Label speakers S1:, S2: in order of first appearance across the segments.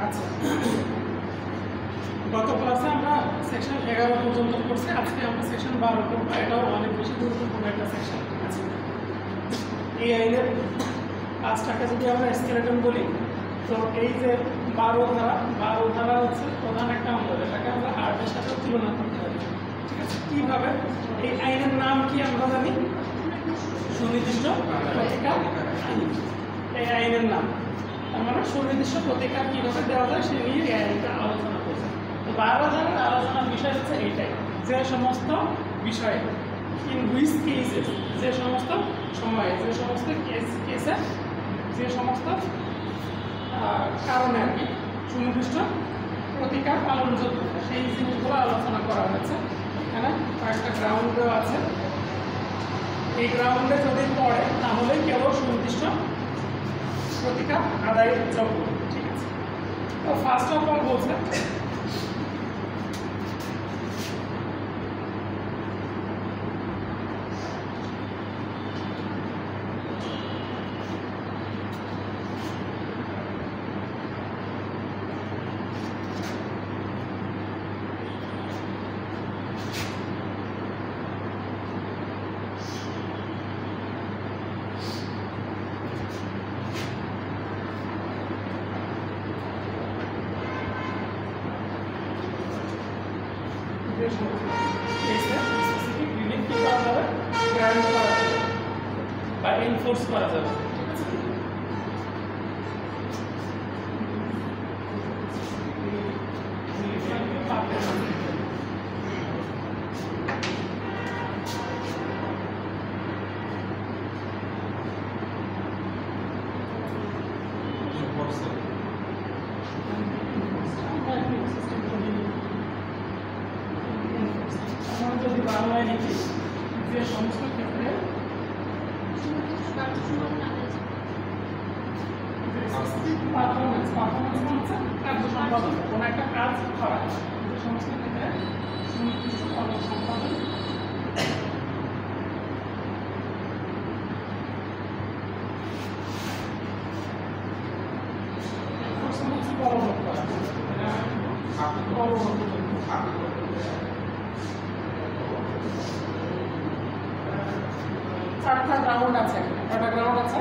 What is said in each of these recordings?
S1: আচ্ছা, গত ক্লাসে আমরা সেকশন 11 পর্যন্ত করছি, আজকে আমরা সেকশন 12 করবো। এটাও অনেক বেশি গুরুত্বপূর্ণ একটা সেকশন। আচ্ছা, এই আইনের কাজটাকে যদি আমরা স্কেলেটন বলি, তো এই যে 12 ধারা হচ্ছে প্রধান একটা অঙ্গ, এটাকে আমরা আর্টের সাথে তুলনা করতে পারি। ঠিক আছে, কীভাবে? এই আইনের নাম কি আমরা জানি? সুনির্দিষ্ট প্রতিকার আইন। এই আইনের নাম তার মানে সুনির্দিষ্ট প্রতিকার কীভাবে দেওয়া যায় সে নিয়ে এই আইনটা আলোচনা করছে। তো 12 ধারার আলোচনার বিষয় হচ্ছে এইটাই, যে সমস্ত বিষয়ে ইন হুইচ কেসেস, যে সমস্ত সময়ে, যে সমস্ত কেসে, যে সমস্ত কারণে আর কি সুনির্দিষ্ট প্রতিকার পালনযোগ্য, সেই জিনিসগুলো আলোচনা করা হয়েছে। এখানে কয়েকটা গ্রাউন্ড দেওয়া আছে, এই গ্রাউন্ডে যদি পড়ে তাহলে কেবল সুনির্দিষ্ট প্রতিকার আদায়ের যোগ্য। ঠিক আছে, তো ফার্স্ট অফ অল বলছে স্পেসিফিক রিলিফ কি করা যাবে, গ্রান্ট করা যাবে বা এনফোর্স করা যাবে। যদি বাংলায় লিখি, যে সমস্ত ক্ষেত্রে পারফরমেন্স হচ্ছে কার্য সম্পাদন, কোনো একটা কাজ করা, যে সমস্ত ক্ষেত্রে সুনির্দিষ্ট কর্ম সম্পাদন বলবৎ করা, চারটা গ্রাউন্ড আছে। কয়টা গ্রাউন্ড আছে?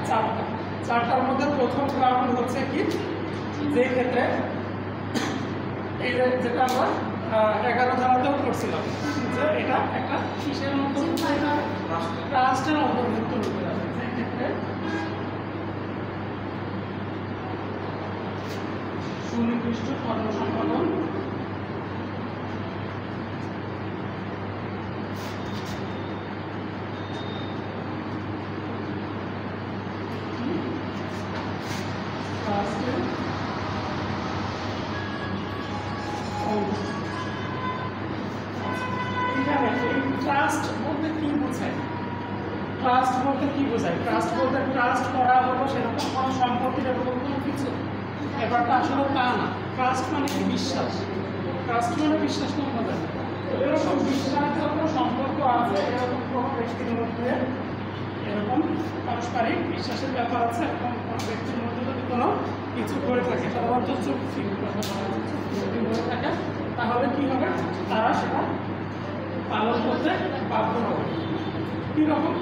S1: চারটা। চারটার মধ্যে প্রথম গ্রাউন্ড হচ্ছে কি, যে ক্ষেত্রে এই যেটা আমরা 11 ধারাতেও করছিলাম, যে এটা একটা কিসের মতো ট্রাস্টের অন্তর্ভুক্ত হতে যাবে, যে ক্ষেত্রে সুনির্দিষ্ট কর্ম সম্পাদন ট্রাস্ট বলতে কি বোঝায়? ট্রাস্ট বলতে কি বোঝায়? ট্রাস্ট বলতে ট্রাস্ট করা হলো সেরকম কোনো সম্পত্তির এরকম কোনো কিছু, ব্যাপারটা আসলে তা না। ট্রাস্ট মানে কি? বিশ্বাস। ট্রাস্ট মানে বিশ্বাস করা যায়। এরকম বিশ্বাসযোগ্য সম্পর্ক আছে, এরকম কোনো ব্যক্তির মধ্যে এরকম পারস্পরিক বিশ্বাসের ব্যাপার আছে, এরকম কোনো ব্যক্তির মধ্যে যদি কোনো কিছু করে থাকে, সাধারণত চুক্তি হয়ে থাকে, তাহলে কি হবে? তারা সেটা পালন করতে বাধ্য হবে। কীরকম?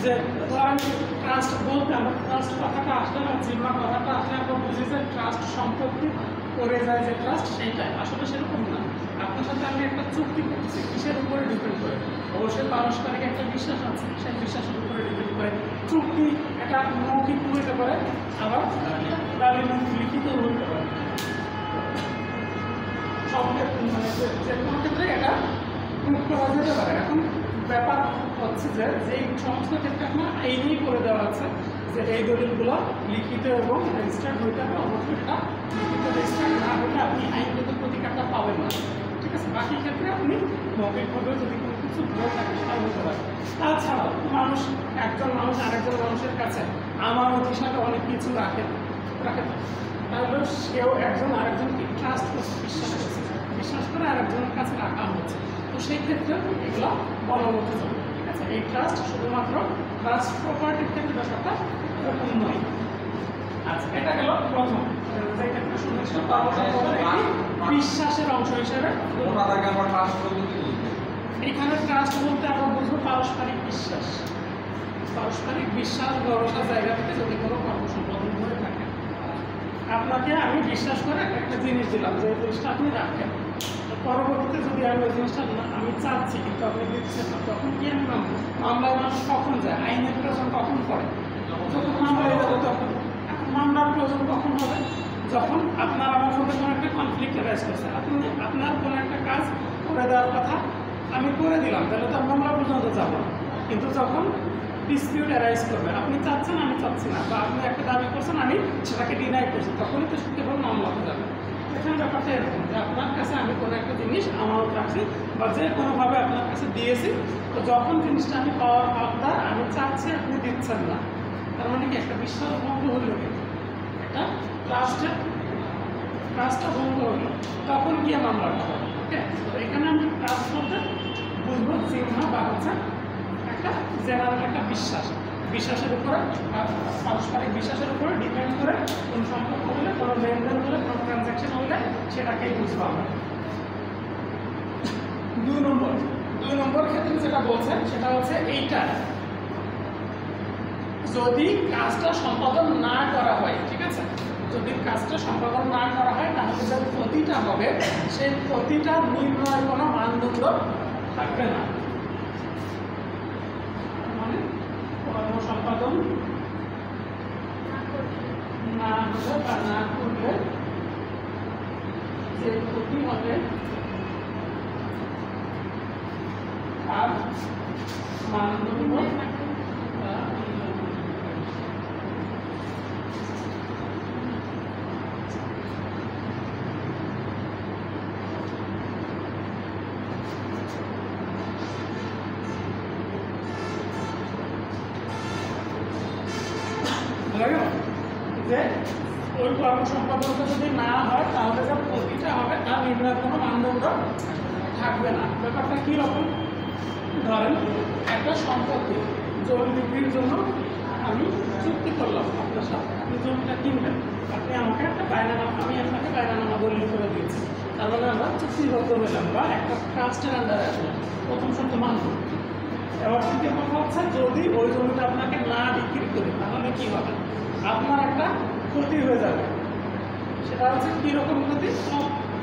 S1: যে ধরেন ট্রাস্ট বলতে আমরা ট্রাস্ট কথাটা আসলে না, জিম্মা কথাটা আসলে আমরা বুঝি যে ট্রাস্ট সম্পত্তি করে যায় যে ট্রাস্ট, সেইটাই আসলে সেরকম না। আপনার সাথে আমি একটা চুক্তি করছি, কিসের উপরে ডিপেন্ড করে? অবশ্যই পারস্পরিক একটা বিশ্বাস আছে, সেই বিশ্বাসের উপরে ডিপেন্ড করে চুক্তি। এটা মৌখিক হইতে পারে, আবার লিখিত হইতে পারে। সব ক্ষেত্রে মানে যে কোনো ক্ষেত্রে এটা প্রুভ করা যেতে পারে। এখন ব্যাপার হচ্ছে যে যেই সমস্ত ক্ষেত্রে আপনার আইনেই করে দেওয়া আছে যে এই দলিলগুলো লিখিত এবং রেজিস্টার্ড হইতে হবে, অবশ্যই এটা লিখিত রেজিস্টার্ড না হলে আপনি আইনগত প্রতিকারটা পাবেন না। ঠিক আছে, বাকি ক্ষেত্রে আপনি মৌখিকভাবে যদি কোনো কিছু বলে থাকে সেটা হতে পারে। তাছাড়াও একজন মানুষ আরেকজন মানুষের কাছে আমানত হিসাবে অনেক কিছু রাখে, তাহলে সেও একজন আরেকজনকে ট্রাস্ট করছে, বিশ্বাস করে আরেকজনের কাছে রাখা হচ্ছে। তো সেই ক্ষেত্রে এগুলো বলবৎ হবে। ঠিক আছে, এই ট্রাস্ট শুধুমাত্র ট্রাস্ট প্রপার্টির ক্ষেত্রে ব্যাপারটা এরকম নয়। আচ্ছা, এটা গেল প্রথম যেটাকে সুনিশ্চিত কর্মসম্পাদন একটি বিশ্বাসের অংশ হিসেবে।
S2: ওনাটাকে আমরা ট্রাস্ট পদ্ধতি বলি।
S1: এখানে ট্রাস্ট বলতে আমরা বুঝবো পারস্পরিক বিশ্বাস। পারস্পরিক বিশ্বাস ভরসার জায়গা থেকে যদি কোনো কর্মসম্পাদন হয়ে থাকে, আপনাকে আমি বিশ্বাস করে একটা জিনিস দিলাম যে জিনিসটা আপনি রাখেন, পরবর্তীতে যদি আমি ওই জিনিসটা আমি চাচ্ছি কিন্তু আপনি দিচ্ছেন না, তখন কি আমি মামলায় মানুষ কখন যায়? আইনের প্রয়োজন কখন পড়ে? যখন মামলায় যাবো তখন। এখন মামলার প্রয়োজন কখন হবে? যখন আপনার আমার মধ্যে কোনো একটা কনফ্লিক্ট অ্যারাইজ করছে, আপনি আপনার কোনো একটা কাজ করে দেওয়ার কথা আমি করে দিলাম, তাহলে তো মামলা পর্যন্ত যাবো না। কিন্তু যখন ডিসপিউট অ্যারাইজ করবে, আপনি চাচ্ছেন আমি চাচ্ছি না, বা আপনি একটা দাবি করছেন আমি সেটাকে ডিনাই করছি, তখনই তো কেবল মামলাতে যাবে। এখানে ব্যাপারটা এরকম যে আপনার কাছে আমি কোনো একটা জিনিস আমানত রাখছি বা যে কোনোভাবে আপনার কাছে দিয়েছি, তো যখন জিনিসটা আমি পাওয়ার হকদার, আমি চাচ্ছি আপনি দিচ্ছেন না, তার মানে কি একটা বিশ্বাস ভঙ্গ হইল, কিন্তু একটা ট্রাস্টটা ভঙ্গ হইল, তখন গিয়ে মামলাটা হবে। ওকে, তো এখানে আমি ট্রাস্ট বলতে বুঝবো চিহ্ন বা হচ্ছে একটা জেনারেল একটা বিশ্বাসের উপরে, পারস্পরিক বিশ্বাসের উপরে ডিপেন্ড করে কোন সম্পর্ক হলে, কোনো লেনদেন হলে, কোনো ট্রানজ্যাকশন হলে সেটাকেই বুঝবো আমরা। 2 নম্বর ক্ষেত্রে যেটা বলছেন সেটা হচ্ছে এইটা, যদি কাজটা সম্পাদন না করা হয়, ঠিক আছে, যদি কাজটা সম্পাদন না করা হয় তাহলে যে ক্ষতিটা হবে সেই ক্ষতিটা নির্ণয় কোনো মানদণ্ড থাকবে না। মানে কর্ম সম্পাদন না হলে বা না করলে যে ক্ষতি হবে তার মানদণ্ড যে ওই কর্মসম্পাদনটা যদি না হয় তাহলে যে ক্ষতিটা হবে তার নির্ণয়ের কোনো মানদণ্ড থাকবে না। ব্যাপারটা কীরকম? ধরেন একটা সম্পত্তি জমি বিক্রির জন্য আমি চুক্তি করলাম আপনার সাথে, আপনি জমিটা কিনবেন, আপনি আমাকে একটা বায়নানামা, আমি আপনাকে বায়নানামা দলিল করে দিয়েছি, তার মানে আমরা চুক্তিবদ্ধ হইলাম বা একটা ট্রাস্টের আন্ডারে আসলাম, প্রথম শর্ত মানব। এবার দ্বিতীয় কথা হচ্ছে যদি ওই জমিটা আপনাকে না বিক্রি করি তাহলে কী হবে? আপনার একটা ক্ষতি হয়ে যাবে। সেটা হচ্ছে কীরকম ক্ষতি?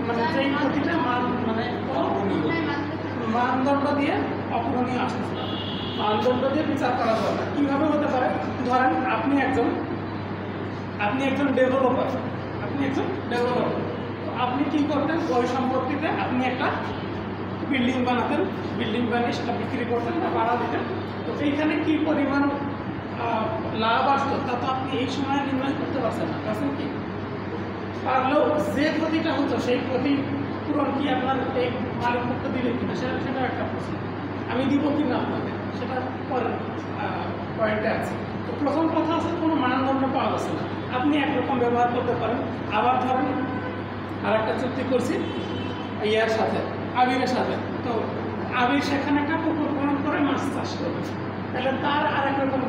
S1: মানে যেই ক্ষতিটা মানে মানদণ্ড দিয়ে অপূরণীয় আসতেছে, মানদণ্ড দিয়ে বিচার করা যাবে না। কীভাবে হতে পারে? ধরেন আপনি একজন ডেভেলপার, আপনি কী করতেন? ওই সম্পত্তিতে আপনি একটা বিল্ডিং বানাতেন, বিল্ডিং বানিয়ে সেটা বিক্রি করতেন বা ভাড়া দিতেন। তো এইখানে কী পরিমাণ লাভ আসতো তা তো আপনি এই সময় নির্ণয় করতে পারছেন না, পারছেন কি? পারলেও যে ক্ষতিটা হতো সেই ক্ষতি পূরণ কি আপনার এই মালিক পক্ষ দিলে কিনা সেটাও একটা প্রশ্ন। আমি দিব কিনা আপনাকে সেটা পরের পয়েন্টে আছে। তো প্রথম কথা আছে কোনো মানদণ্ড পাওয়া যাচ্ছে না, আপনি একরকম ব্যবহার করতে পারেন। আবার ধরেন আর একটা চুক্তি করছি ইয়ার সাথে, আবিরের সাথে, তো আবির সেখানে একটা পুকুর খনন করে মাছ চাষ করবে, তাহলে তার আরেক রকম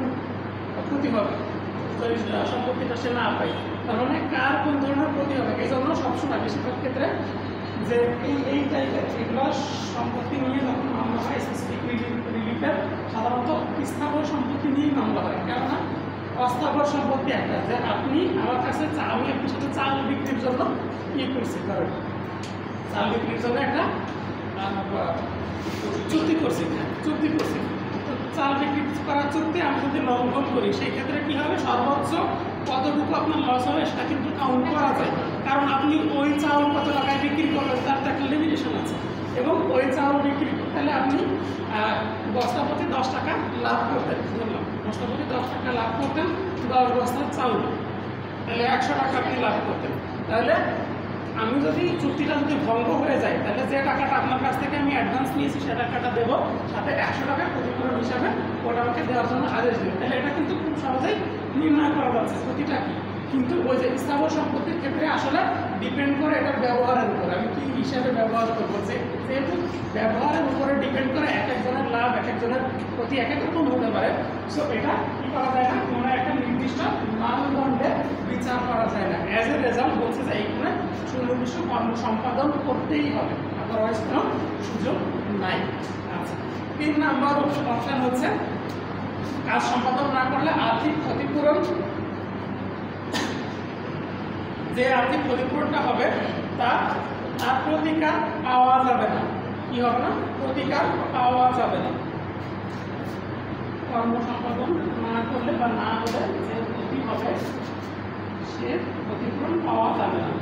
S1: ক্ষতি হবে যদি সম্পত্তিটা সে না পায়। তার মানে কার কোন ধরনের ক্ষতি হবে, এই জন্য সবসময় বেশিরভাগ ক্ষেত্রে যে এই টাইপের এগুলো সম্পত্তি নিয়ে যখন মামলা হয়, স্পেসিফিক রিলিফের সাধারণত স্থাবর সম্পত্তি নিয়েই মামলা হয়। কেননা অস্থাবর সম্পত্তি একটা যে আপনি আমার কাছে আমি আপনার সাথে চাল বিক্রির জন্য করছি, ধরেন চাল বিক্রির জন্য একটা চুক্তি করছি, তো চাল বিক্রি করার চুক্তি আমি যদি লঙ্ঘন করি সেই ক্ষেত্রে কী হবে? সর্বোচ্চ কতটুকু আপনার লস হবে সেটা কিন্তু কাউন্ট করা যায়, কারণ আপনি ওই চাউল কত টাকায় বিক্রি করবেন তার তো একটা লিমিটেশন আছে, এবং ওই চাউল বিক্রি করতে আপনি বস্তা প্রতি 10 টাকা লাভ করতেন, বললাম বস্তা প্রতি 10 টাকা লাভ করতেন, 10 বস্তার চাউল, তাহলে 100 টাকা আপনি লাভ করতেন। তাহলে আমি যদি চুক্তিটা যদি ভঙ্গ হয়ে যায় তাহলে যে টাকাটা আপনার কাছ থেকে আমি অ্যাডভান্স নিয়েছি সে টাকাটা দেবো, সাথে 100 টাকা ক্ষতিপূরণ হিসাবে ওটা আমাকে দেওয়ার জন্য আদেশ দেবে। তাহলে এটা কিন্তু খুব সহজেই নির্ণয় করা যাচ্ছে ক্ষতিটা কী। কিন্তু ওই যে স্থাবর সম্পত্তির ক্ষেত্রে আসলে ডিপেন্ড করে এটার ব্যবহারের উপরে, আমি কী হিসাবে ব্যবহার করবো, যেহেতু ব্যবহারের উপরে ডিপেন্ড করে এক একজনের লাভ এক একজনের ক্ষতি এক এক রকম হতে পারে। সো এটা কী করা যায় না, কোনো একটা নির্দিষ্ট মানদণ্ডে বিচার করা রেজাল্ট বলছে যে এইখানে সুনির্দিষ্ট কর্ম সম্পাদন করতেই হবে, আদারওয়াইজ কোনো সুযোগ নাই। আচ্ছা, 3 নাম্বার অপশন হচ্ছে কাজ সম্পাদন না করলে আর্থিক ক্ষতিপূরণ, যে আর্থিক ক্ষতিপূরণটা হবে তার প্রতিকার পাওয়া যাবে না। কি হবে না? প্রতিকার পাওয়া যাবে না। কর্ম সম্পাদন না করলে বা না হলে যে ক্ষতি হবে সে ক্ষতিপূরণ পাওয়া যাবে না।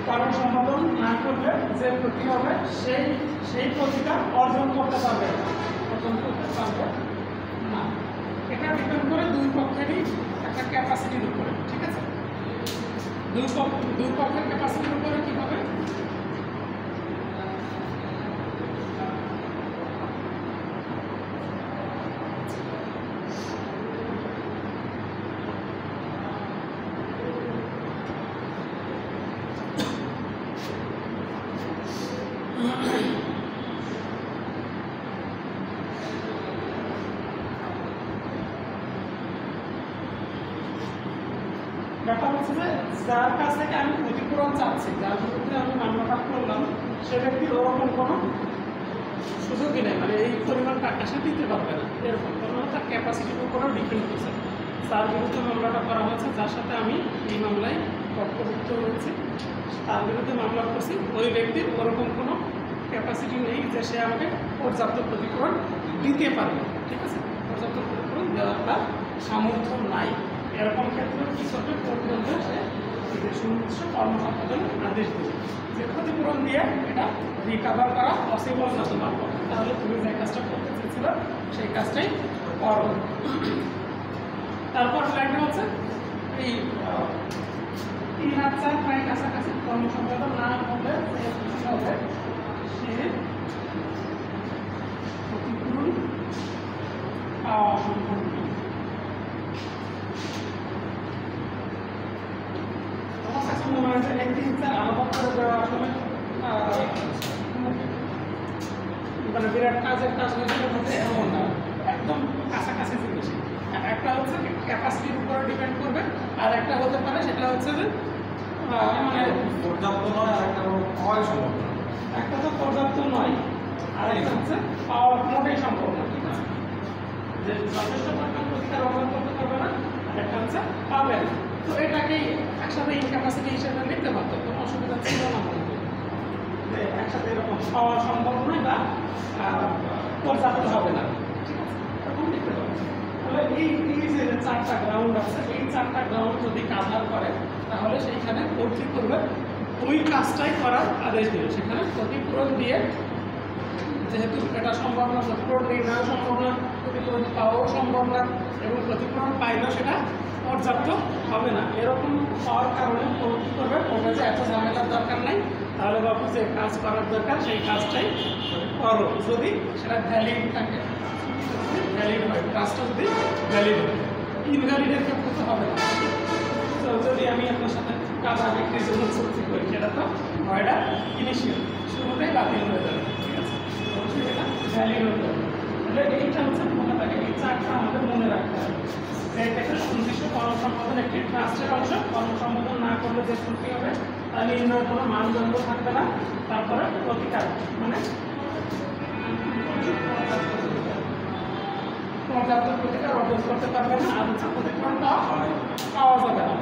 S1: কর্ম সম্পাদন না করলে যে ক্ষতি হবে সেই ক্ষতিটা অর্জন করতে পারবে না, এটা ডিপেন্ড করে দুই পক্ষেরই একটা ক্যাপাসিটির উপরে। ঠিক আছে, দুই পক্ষের ক্যাপাসিটির উপরে কি হবে? ব্যাপার হচ্ছে যে যার কাছ থেকে আমি ক্ষতিপূরণ চাচ্ছি, যার বিরুদ্ধে আমি মামলাটা করলাম, সে ব্যক্তির ওরকম কোনো সুযোগই নেই, মানে এই পরিমাণ টাকা সে দিতে পারবে না, এরকম কোনো তার ক্যাপাসিটির উপরেও ডিপেন্ড করছে। তার বিরুদ্ধে মামলাটা করা হয়েছে, যার সাথে আমি এই মামলায় পক্ষভুক্ত হয়েছি, তার বিরুদ্ধে মামলা করছি, ওই ব্যক্তির ওরকম কোনো ক্যাপাসিটি নেই যে সে আমাকে পর্যাপ্ত ক্ষতিপূরণ দিতে পারবে। ঠিক আছে, পর্যাপ্ত ক্ষতিপূরণ দেওয়ার তার সামর্থ্য নাই। এরকম ক্ষেত্রে কি করবে? পর্যন্ত সে সুনির্দিষ্ট কর্ম সম্পাদনের আদেশ দেবে যে ক্ষতিপূরণ দিয়ে এটা রিকাভার করা পসিবল না তোমার পক্ষে, তাহলে তুমি যে কাজটা করতে চেয়েছিল সেই কাজটাই করো। তারপর লাইনটা হচ্ছে এই 3,000 প্রায় কাছাকাছি কর্ম সম্পাদন না হলে সে ক্ষতিপূরণ পাওয়া সম্ভব নয়। মানে বিরাট কাজের কাজ হয়েছে এমন না, একদম কাছাকাছি জিনিস। একটা হচ্ছে ক্যাপাসিটির উপরে ডিপেন্ড করবে, আর একটা হতে পারে সেটা হচ্ছে যে মানে
S2: পর্যাপ্ত নয়, আর একটা হয় সম্ভব না।
S1: একটা তো পর্যাপ্ত নয়, আর একটা হচ্ছে পাওয়া মোটেই সম্ভব না। ঠিক আছে, যে যথেষ্ট পরিমাণ প্রতিকার অর্জন করতে পারবে না, আর একটা হচ্ছে পাবে না। তো এটাকেই একসাথে ইনক্যাপাসিটি হিসেবে নিতে পারতো, কোনো অসুবিধা ছিল না মনে হয় যে একসাথে এরকম পাওয়া সম্ভব নয় বা পর্যাপ্ত হবে না। ঠিক আছে, এরকম দেখতে পাচ্ছি। তাহলে এই যে 4টা গ্রাউন্ড আছে, এই 4টা গ্রাউন্ড যদি কাভার করে তাহলে সেইখানে কোর্ট কি করবে? ওই কাজটাই করার আদেশ দেবে। সেখানে ক্ষতিপূরণ দিয়ে, যেহেতু এটা সম্ভব না, ক্ষতিপূরণ নেওয়া সম্ভব না, ক্ষতিপূরণ পাওয়াও সম্ভব না, এবং ক্ষতিপূরণ পাইলেও সেটা পর্যাপ্ত হবে না, এরকম হওয়ার কারণে কী করবে? ওটা যে এত ঝামেলার দরকার নাই, তাহলে বাবু যে কাজ করার দরকার সেই কাজটাই করো, যদি সেটা ভ্যালিড থাকে, ভ্যালিড হয়, কাজটা যদি ভ্যালিড হয়। ইনভ্যালিডের ক্ষেত্রে তো হবে না। তো যদি আমি আপনার সাথে কাজ আগে জন্য চুক্তি করি, সেটা তো হয়টা ইনিশিয়াল শুরুতেই বাতিল হয়ে যাবে। ঠিক আছে, অবশ্যই এটা ভ্যালিড হতে হবে। তাহলে এইটা হচ্ছে মনে থাকে, এই 4টা আমাদের মনে রাখতে হবে। একটা সুনির্দিষ্ট কর্ম সম্পাদন একটি ট্রাস্টের অংশ, কর্ম সম্পাদন না করলে যে ক্ষতি হবে তা নির্ণয়ের কোনো মানদণ্ড থাকবে না। তারপরে প্রতিকার, মানে পর্যাপ্ত প্রতিকার অর্জন করতে পারবে না, আর হচ্ছে ক্ষতিপূরণ পাওয়া যাবে না,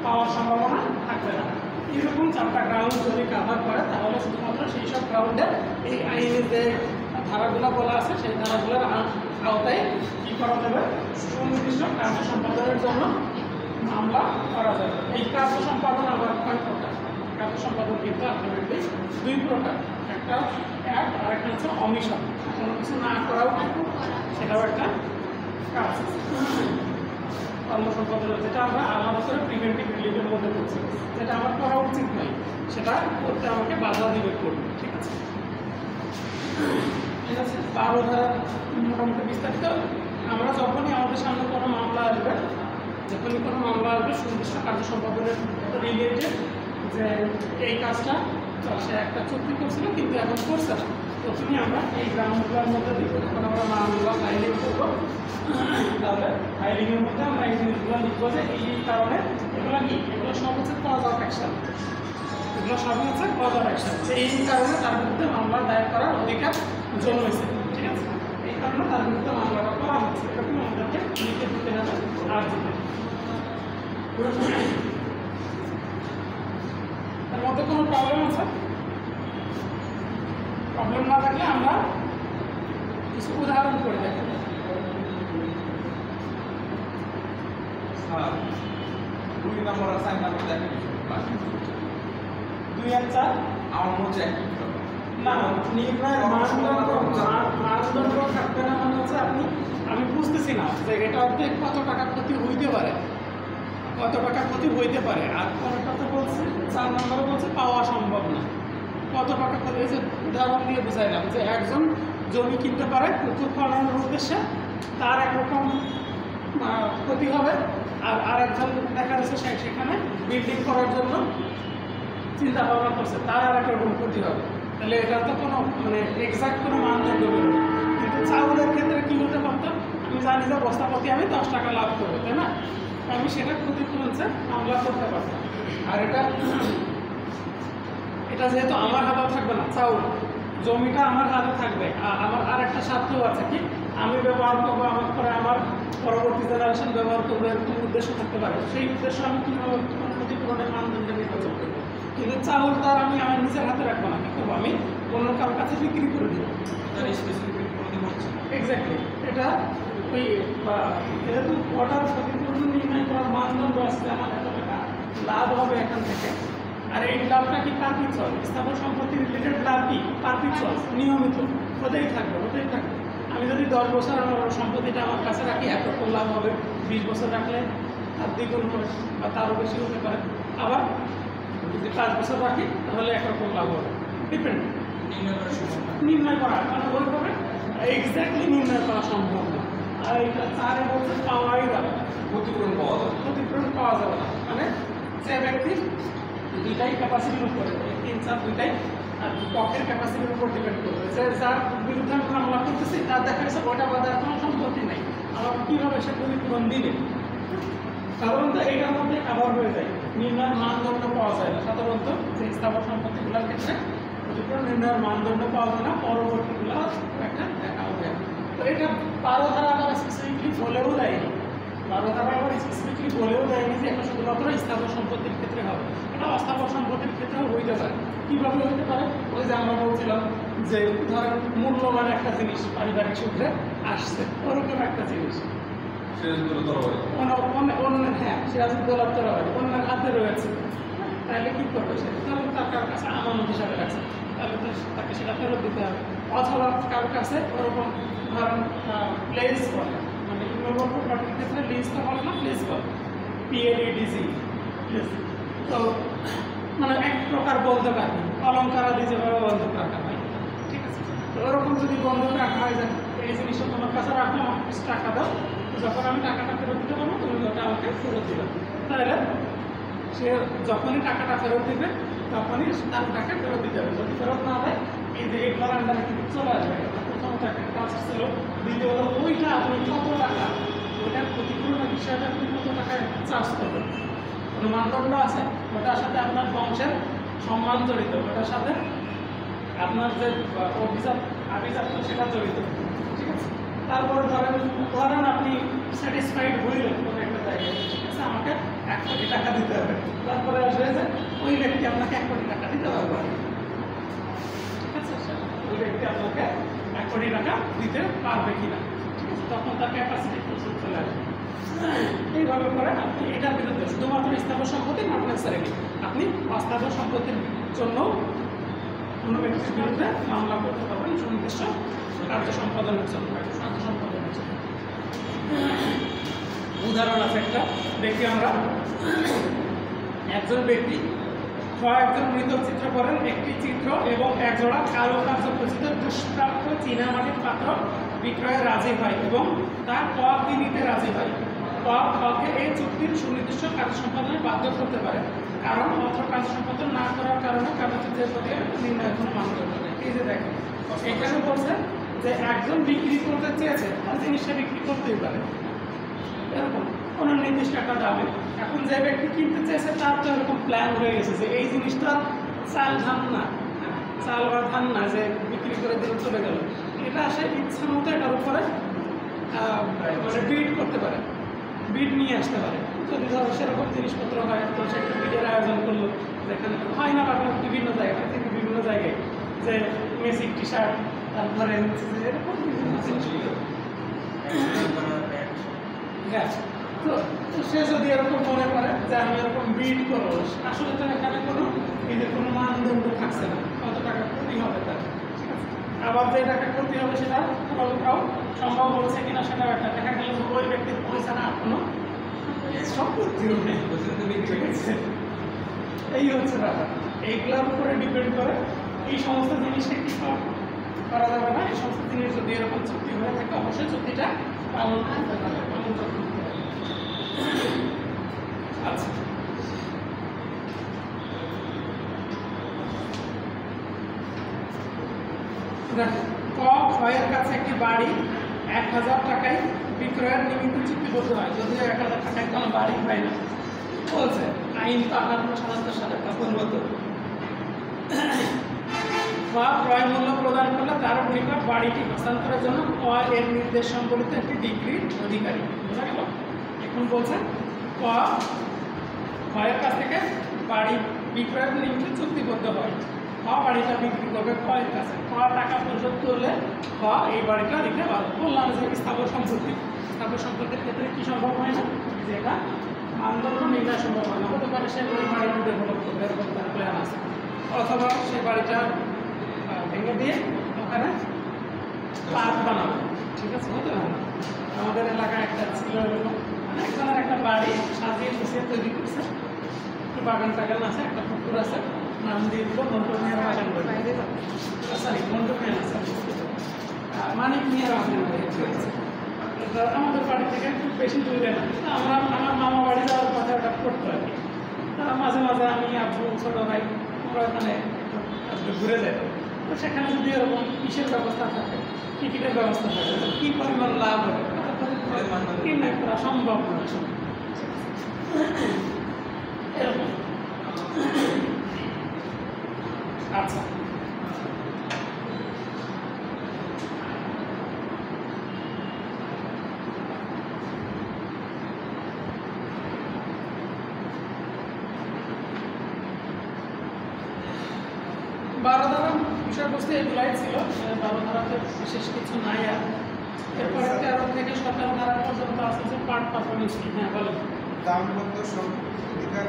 S1: পাওয়ার সম্ভাবনা থাকবে না। এরকম 4টা গ্রাউন্ড যদি কাভার করে তাহলে শুধুমাত্র সেই সব গ্রাউন্ডে এই আইনে যে ধারাগুলো বলা আছে সেই ধারাগুলোর আওতায় কি করা যাবে, সুনির্দিষ্ট কার্য সম্পাদনের জন্য মামলা করা যাবে। এই কার্য সম্পাদন আবার কয় প্রকার? কার্য সম্পাদন কিন্তু আলটিমেটলি দুই প্রকার, একটা এক আর একটা হচ্ছে অমিশন। কোনো কিছু না করাও সেটাও একটা কাজ, কর্ম সম্পাদন, যেটা আমরা আলাদা করে প্রিভেন্টিভ রিলিফের মধ্যে করছি, যেটা আমার করা উচিত নয় সেটা করতে আমাকে বাধা দিবে করবে। ঠিক আছে, ঠিক আছে। 12 ধারা মোটামুটি বিস্তারিত। আমরা যখনই আমাদের সামনে কোনো মামলা আসবে, যখনই কোনো মামলা আসবে সুনির্দিষ্ট কার্য সম্পাদনের রিলেটেড, যে এই কাজটা সে একটা চুক্তি করছিল কিন্তু এখন করছে না, তখনই আমরা এই গ্রাউন্ডগুলোর মধ্যে দিব। যখন আমরা মামলা ফাইলিং করবো, তাহলে ফাইলিংয়ের মধ্যে আমরা এই জিনিসগুলো লিখবো যে এই কারণে এগুলো কি, এগুলো সব হচ্ছে কজ অফ অ্যাকশন, এগুলো সবই হচ্ছে কজ অফ অ্যাকশন, যে এই কারণে তার বিরুদ্ধে মামলা দায়ের করার অধিকার জন্মেছে। ঠিক আছে, এই কারণে তার বিরুদ্ধে মামলাটা করা হচ্ছে, এরকম আমাদেরকে লিখে দিতে হবে আর দিতে। তার মধ্যে কোনো প্রবলেম আছে? প্রবলেম না থাকলে আমরা কিছু উদাহরণ করে দেখব।
S2: স্যার 2 নম্বর অ্যাসাইনমেন্ট দেখেন
S1: 2 আর 4
S2: আমার মনে হচ্ছে একই
S1: না, নির্ণয়ের মানদণ্ড থাকবে না, মানে হচ্ছে আমি বুঝতেছি না যে এটা অর্ধেক কত টাকা ক্ষতি হইতে পারে, কত টাকা ক্ষতি হইতে পারে। আর কোনটা তো বলছে 4 নম্বরে বলছে পাওয়া সম্ভব না, কত টাকা ক্ষতি হয়েছে উদাহরণ দিয়ে বুঝাইলাম যে একজন জমি কিনতে পারে পুকুর খননের উদ্দেশ্যে, তার একরকম ক্ষতি হবে, আর আরেকজন দেখা যাচ্ছে সেখানে বিল্ডিং করার জন্য চিন্তা ভাবনা করছে, তার আর একরকম ক্ষতি হবে। তাহলে এটা তো কোনো মানে এক্সাক্ট কোনো মানদণ্ড বেরোবে। কিন্তু চাউলের ক্ষেত্রে কী হতে পারতো, আমি জানি যে বস্তাপতি আমি 10 টাকা লাভ করবো, তাই না? আমি সেটা ক্ষতিপূরণে মামলা করতে পারতাম। আর এটা যেহেতু আমার হাতে থাকবে না, চাউল জমিটা আমার হাতে থাকবে, আমার আর একটা স্বার্থও আছে কি, আমি ব্যবহার করবো, আমার পরে আমার পরবর্তী জেনারেশন ব্যবহার করবো, এরকম উদ্দেশ্য থাকতে পারে। সেই উদ্দেশ্য আমি কীভাবে ক্ষতিপূরণের মানদণ্ড নির্বাচন করবো। কিন্তু চাউল তার আমি আমার নিজের হাতে রাখবো না, কী করবো, আমি অন্য কারোর কাছে বিক্রি করে দেবো। এক্স্যাক্টলি, এটা ওই যেহেতু ওটার ক্ষতিপূরণ নির্ণয় করার মানদণ্ড আসছে, আমার এত টাকা লাভ হবে এখান থেকে। আর এই লাভটা কি পারপিচুয়াল, স্থাবর সম্পত্তি রিলেটেড লাভ কি পারপিচুয়াল, নিয়মিত হতেই থাকবে, হতেই থাকবে। আমি যদি 10 বছর আমার সম্পত্তিটা আমার কাছে রাখি, এতক্ষণ লাভ হবে, 20 বছর রাখলে তার দ্বিগুণ হবে বা তারও বেশি হতে পারে। আবার যদি 5 বছর রাখি তাহলে একরকম লাভ হবে, ডিপেন্ড। নির্ণয় করা মানে ওইভাবে এক্স্যাক্টলি নির্ণয় করা সম্ভব না। আর এইটা 4 বলছে পাওয়াই যাবে,
S2: ক্ষতিপূরণ পাওয়া যাবে,
S1: ক্ষতিপূরণ পাওয়া যাবে না। মানে যে ব্যক্তির দুইটাই ক্যাপাসিটির উপরে, 3, 4 দুইটাই আর পক্ষের ক্যাপাসিটির উপর ডিপেন্ড করবে। যে যার বিরুদ্ধে আমি মামলা করতেছি তার দেখা গেছে ওটা বাজার কোনো সম্পত্তি নেই, আমাকে কীভাবে সে ক্ষতিপূরণ দিবে? সাধারণত এইটার মধ্যে আবার হয়ে যায়, নির্ণয়ের মানদণ্ড পাওয়া যায় না। সাধারণত যে স্থাবর সম্পত্তিগুলোর ক্ষেত্রে ক্ষতিপূরণ নির্ণয়ের মানদণ্ড পাওয়া যায় না, পরবর্তীগুলো একটা দেখা হবে। তো এটা 12 ধারা আবার স্পেসিফিকলি বলেও দেয়নি, 12 ধারা আবার স্পেসিফিকলি বলেও দেয়নি যে এটা শুধুমাত্র স্থাবর সম্পত্তির ক্ষেত্রে হবে, এটা অস্থাবর সম্পত্তির ক্ষেত্রেও হইতে পারে। কীভাবে হইতে পারে? ওই যে আমরা বলছিলাম যে ধরেন মূল্যবান একটা জিনিস পারিবারিক সূত্রে আসছে, ওরকম একটা জিনিস হ্যাঁ সিরাজউদ্দৌলা তরবারি অন্যের হাতে রয়েছে, তাহলে কী করবে সে? তাহলে তার কারোর কাছে আমানত হিসাবে রাখছে, তাহলে তো তাকে সেটা ফেরত দিতে হবে। অথবা কারোর কাছে ওরকম ধরেন প্লেস বলে, মানে ইউনিভার্সাল প্রপার্টির ক্ষেত্রে লিজ তো বলে না, প্লেস বলে, PLEDG। তো মানে এক প্রকার বন্ধক রাখি, অলঙ্কারাদি যেভাবে বন্ধক রাখা হয়, ঠিক আছে? তো ওরকম যদি বন্ধক রাখা হয় যে এই জিনিসটা তোমার কাছে রাখলে আমার কিছু টাকা দাও, যখন আমি টাকাটা ফেরত দিতে পারবো তুমি ওটা আমাকে ফেরত দিবে। তাহলে সে যখনই টাকাটা ফেরত দিবে তখনই তার টাকা ফেরত দিতে হবে। যদি ফেরত না দেয় এই যে এগুলোর আন্ডারে কিন্তু চলে আসবে। প্রথমত একটা কাজ ছিল, দ্বিতীয়ত ওইটা আপনি কত টাকা, ওইটার ক্ষতিপূরণের হিসাবে আপনি কত টাকায় চার্জ করবেন, কোনো মানদণ্ড আছে, ওটার সাথে আপনার বংশের সম্মান জড়িত, ওটার সাথে আপনার যে আভিজাত্য সেটা জড়িত, ঠিক আছে? তারপরে ধরেন আপনি স্যাটিসফাইড হইলেন কোনো একটা জায়গায়, ঠিক আছে, আমাকে 1 কোটি টাকা দিতে হবে, তারপরে আসবে যে ওই ব্যক্তি আপনাকে 1 কোটি টাকা দিতে পারবে, ঠিক আছে? ওই ব্যক্তি আপনাকে 1 কোটি টাকা দিতে পারবে কিনা, ঠিক আছে? তখন তার ক্যাপাসিটি প্রচুর চলে আসবে। এইভাবে করে আপনি এটার বিরুদ্ধে শুধুমাত্র স্থাবর সম্পত্তি নট নেসেসারিলি আপনি অস্থাবর সম্পত্তির জন্য কোনো ব্যক্তির বিরুদ্ধে মামলা করতে পারবেন সুনির্দিষ্ট কার্য সম্পাদনের জন্য। উদাহরণ আছে একটা, দেখি আমরা। একজন ব্যক্তি একজন মৃত চিত্র করেন একটি চিত্র এবং একজোড়া কারুকার্য খচিত দুষ্প্রাপ্য চীনামাটির পাত্র বিক্রয়ে রাজি হয় এবং তা ক নিতে রাজি হয়। খকে এই চুক্তির সুনির্দিষ্ট কার্য সম্পাদনে বাধ্য করতে পারে, কারণ অর্থ কার্য সম্পাদন না করার কারণে কাগজের প্রতি নির্ণয় কোনো মানদণ্ড নেই। এই যে দেখেন এখানে বলছে যে একজন বিক্রি করতে চেয়েছে, তার জিনিসটা বিক্রি করতেই পারে এরকম কোনো নির্দিষ্ট একটা দামে। এখন যে ব্যক্তি কিনতে চেয়েছে তার তো এরকম প্ল্যান হয়ে গেছে যে এই জিনিসটা চাল বা ধান না যে বিক্রি করে দিলে চলে গেল। এটা সে ইচ্ছা মতো এটার উপরে মানে বিড করতে পারে, বিড নিয়ে আসতে পারে। যদি ধরো সেরকম জিনিসপত্র হয় তো সে একটা বিডের আয়োজন করলো, যেখানে হয় না বাংলা বিভিন্ন জায়গায় থেকে বিভিন্ন জায়গায় যে মেসিক টি শার্ট, তারপরে হচ্ছে যে এরকম বিভিন্ন জিনিস। তো সে যদি এরকম মনে করে যে আমি এরকম বিড করবো, আসলে তো এখানে কোনো এই যে কোনো মানদণ্ড থাকছে না, কত টাকা ক্ষতি হবে তার। ঠিক আছে, আবার যে টাকা ক্ষতি হবে সেটা কোনোটাও সম্ভব হচ্ছে কিনা সেটাও একটা দেখা গেল যে ওই ব্যক্তির পয়সা না কোনো সম্পত্তিও নেই। ঠিক আছে, এই হচ্ছে ব্যাপার। এইগুলোর উপরে ডিপেন্ড করে এই সমস্ত জিনিসে কি করা যাবে না। এই সমস্ত জিনিস যদি এরকম চুক্তি হয়ে থাকে অবশ্যই চুক্তিটা পালন করতে হবে, পালন করতে হবে। আচ্ছা, ক্ষয়ের কাছে একটি বাড়ি 1000 টাকায় বিক্রয়ের নিমিত্ত চুক্তিবদ্ধ হয়, যদিও 1000 টাকায় কোনো বাড়ি হয় না বলছে। আইন তো 58 সালে পরিবর্তন। ক্রয় মূল্য প্রদান করলে তার নিকট বাড়িটি হস্তান্তরের জন্য এর নির্দেশ সম্বলিত একটি ডিগ্রির অধিকারী। বোঝা গেল? এখন বলছে ক্ষয়ের কাছ থেকে বাড়ি বিক্রয়ের নিমিত্তে চুক্তিবদ্ধ হয়। বাড়িটা বিক্রি করবে ক্ষয়ের কাছে, টাকা পরিশোধ করলে এই বাড়িটা দিতে পারবে। বললাম যে স্থাবর সম্পত্তির ক্ষেত্রে কি সম্ভব হয় না, যেটা মানদণ্ড নির্ণয় সম্ভব হয় না। হতে পারে সে ওই বাড়িটা ডেভেলপ করবে, এরকম তার প্ল্যান আছে, অথবা সে বাড়িটা ভেঙে দিয়ে ওখানে পার্ক বানাবে। ঠিক আছে, হতে পারে না। আমাদের এলাকায় একটা ছিল এরকম, মানে একজনের একটা বাড়ি সাজিয়ে গুছিয়ে তৈরি করছে, একটু বাগান টাগান আছে, একটা পুকুর আছে, নাম দিয়ে দিল মন্টু মিয়ার বাগান বলে। সরি, মন্টু মিয়ার আছে, মানিক মিয়ার বাগান বলে। আমাদের বাড়ি থেকে খুব বেশি দূরে না, আমার মামা বাড়ি যাওয়ার কথা ওটা করতো আর কি। মাঝে মাঝে আমি আব্বু ছোটো ভাই আমরা ওখানে ঘুরে যাই। তো সেখানে যদি এরকম কিসের ব্যবস্থা থাকে, টিকিটের ব্যবস্থা থাকে, কী পরিমাণ লাভ হবে নির্ণয় করা সম্ভব নয়। এরকম। আচ্ছা, বারো ধারা বিষয়বস্তু এগুলাই ছিল। 12 ধারাতে বিশেষ কিছু নাই। আর এরপরে 13 থেকে 17 ধারা পর্যন্ত আছে যে পার্ট পারফরমেন্স। হ্যাঁ বলেন।
S2: দাম্পত্য অধিকার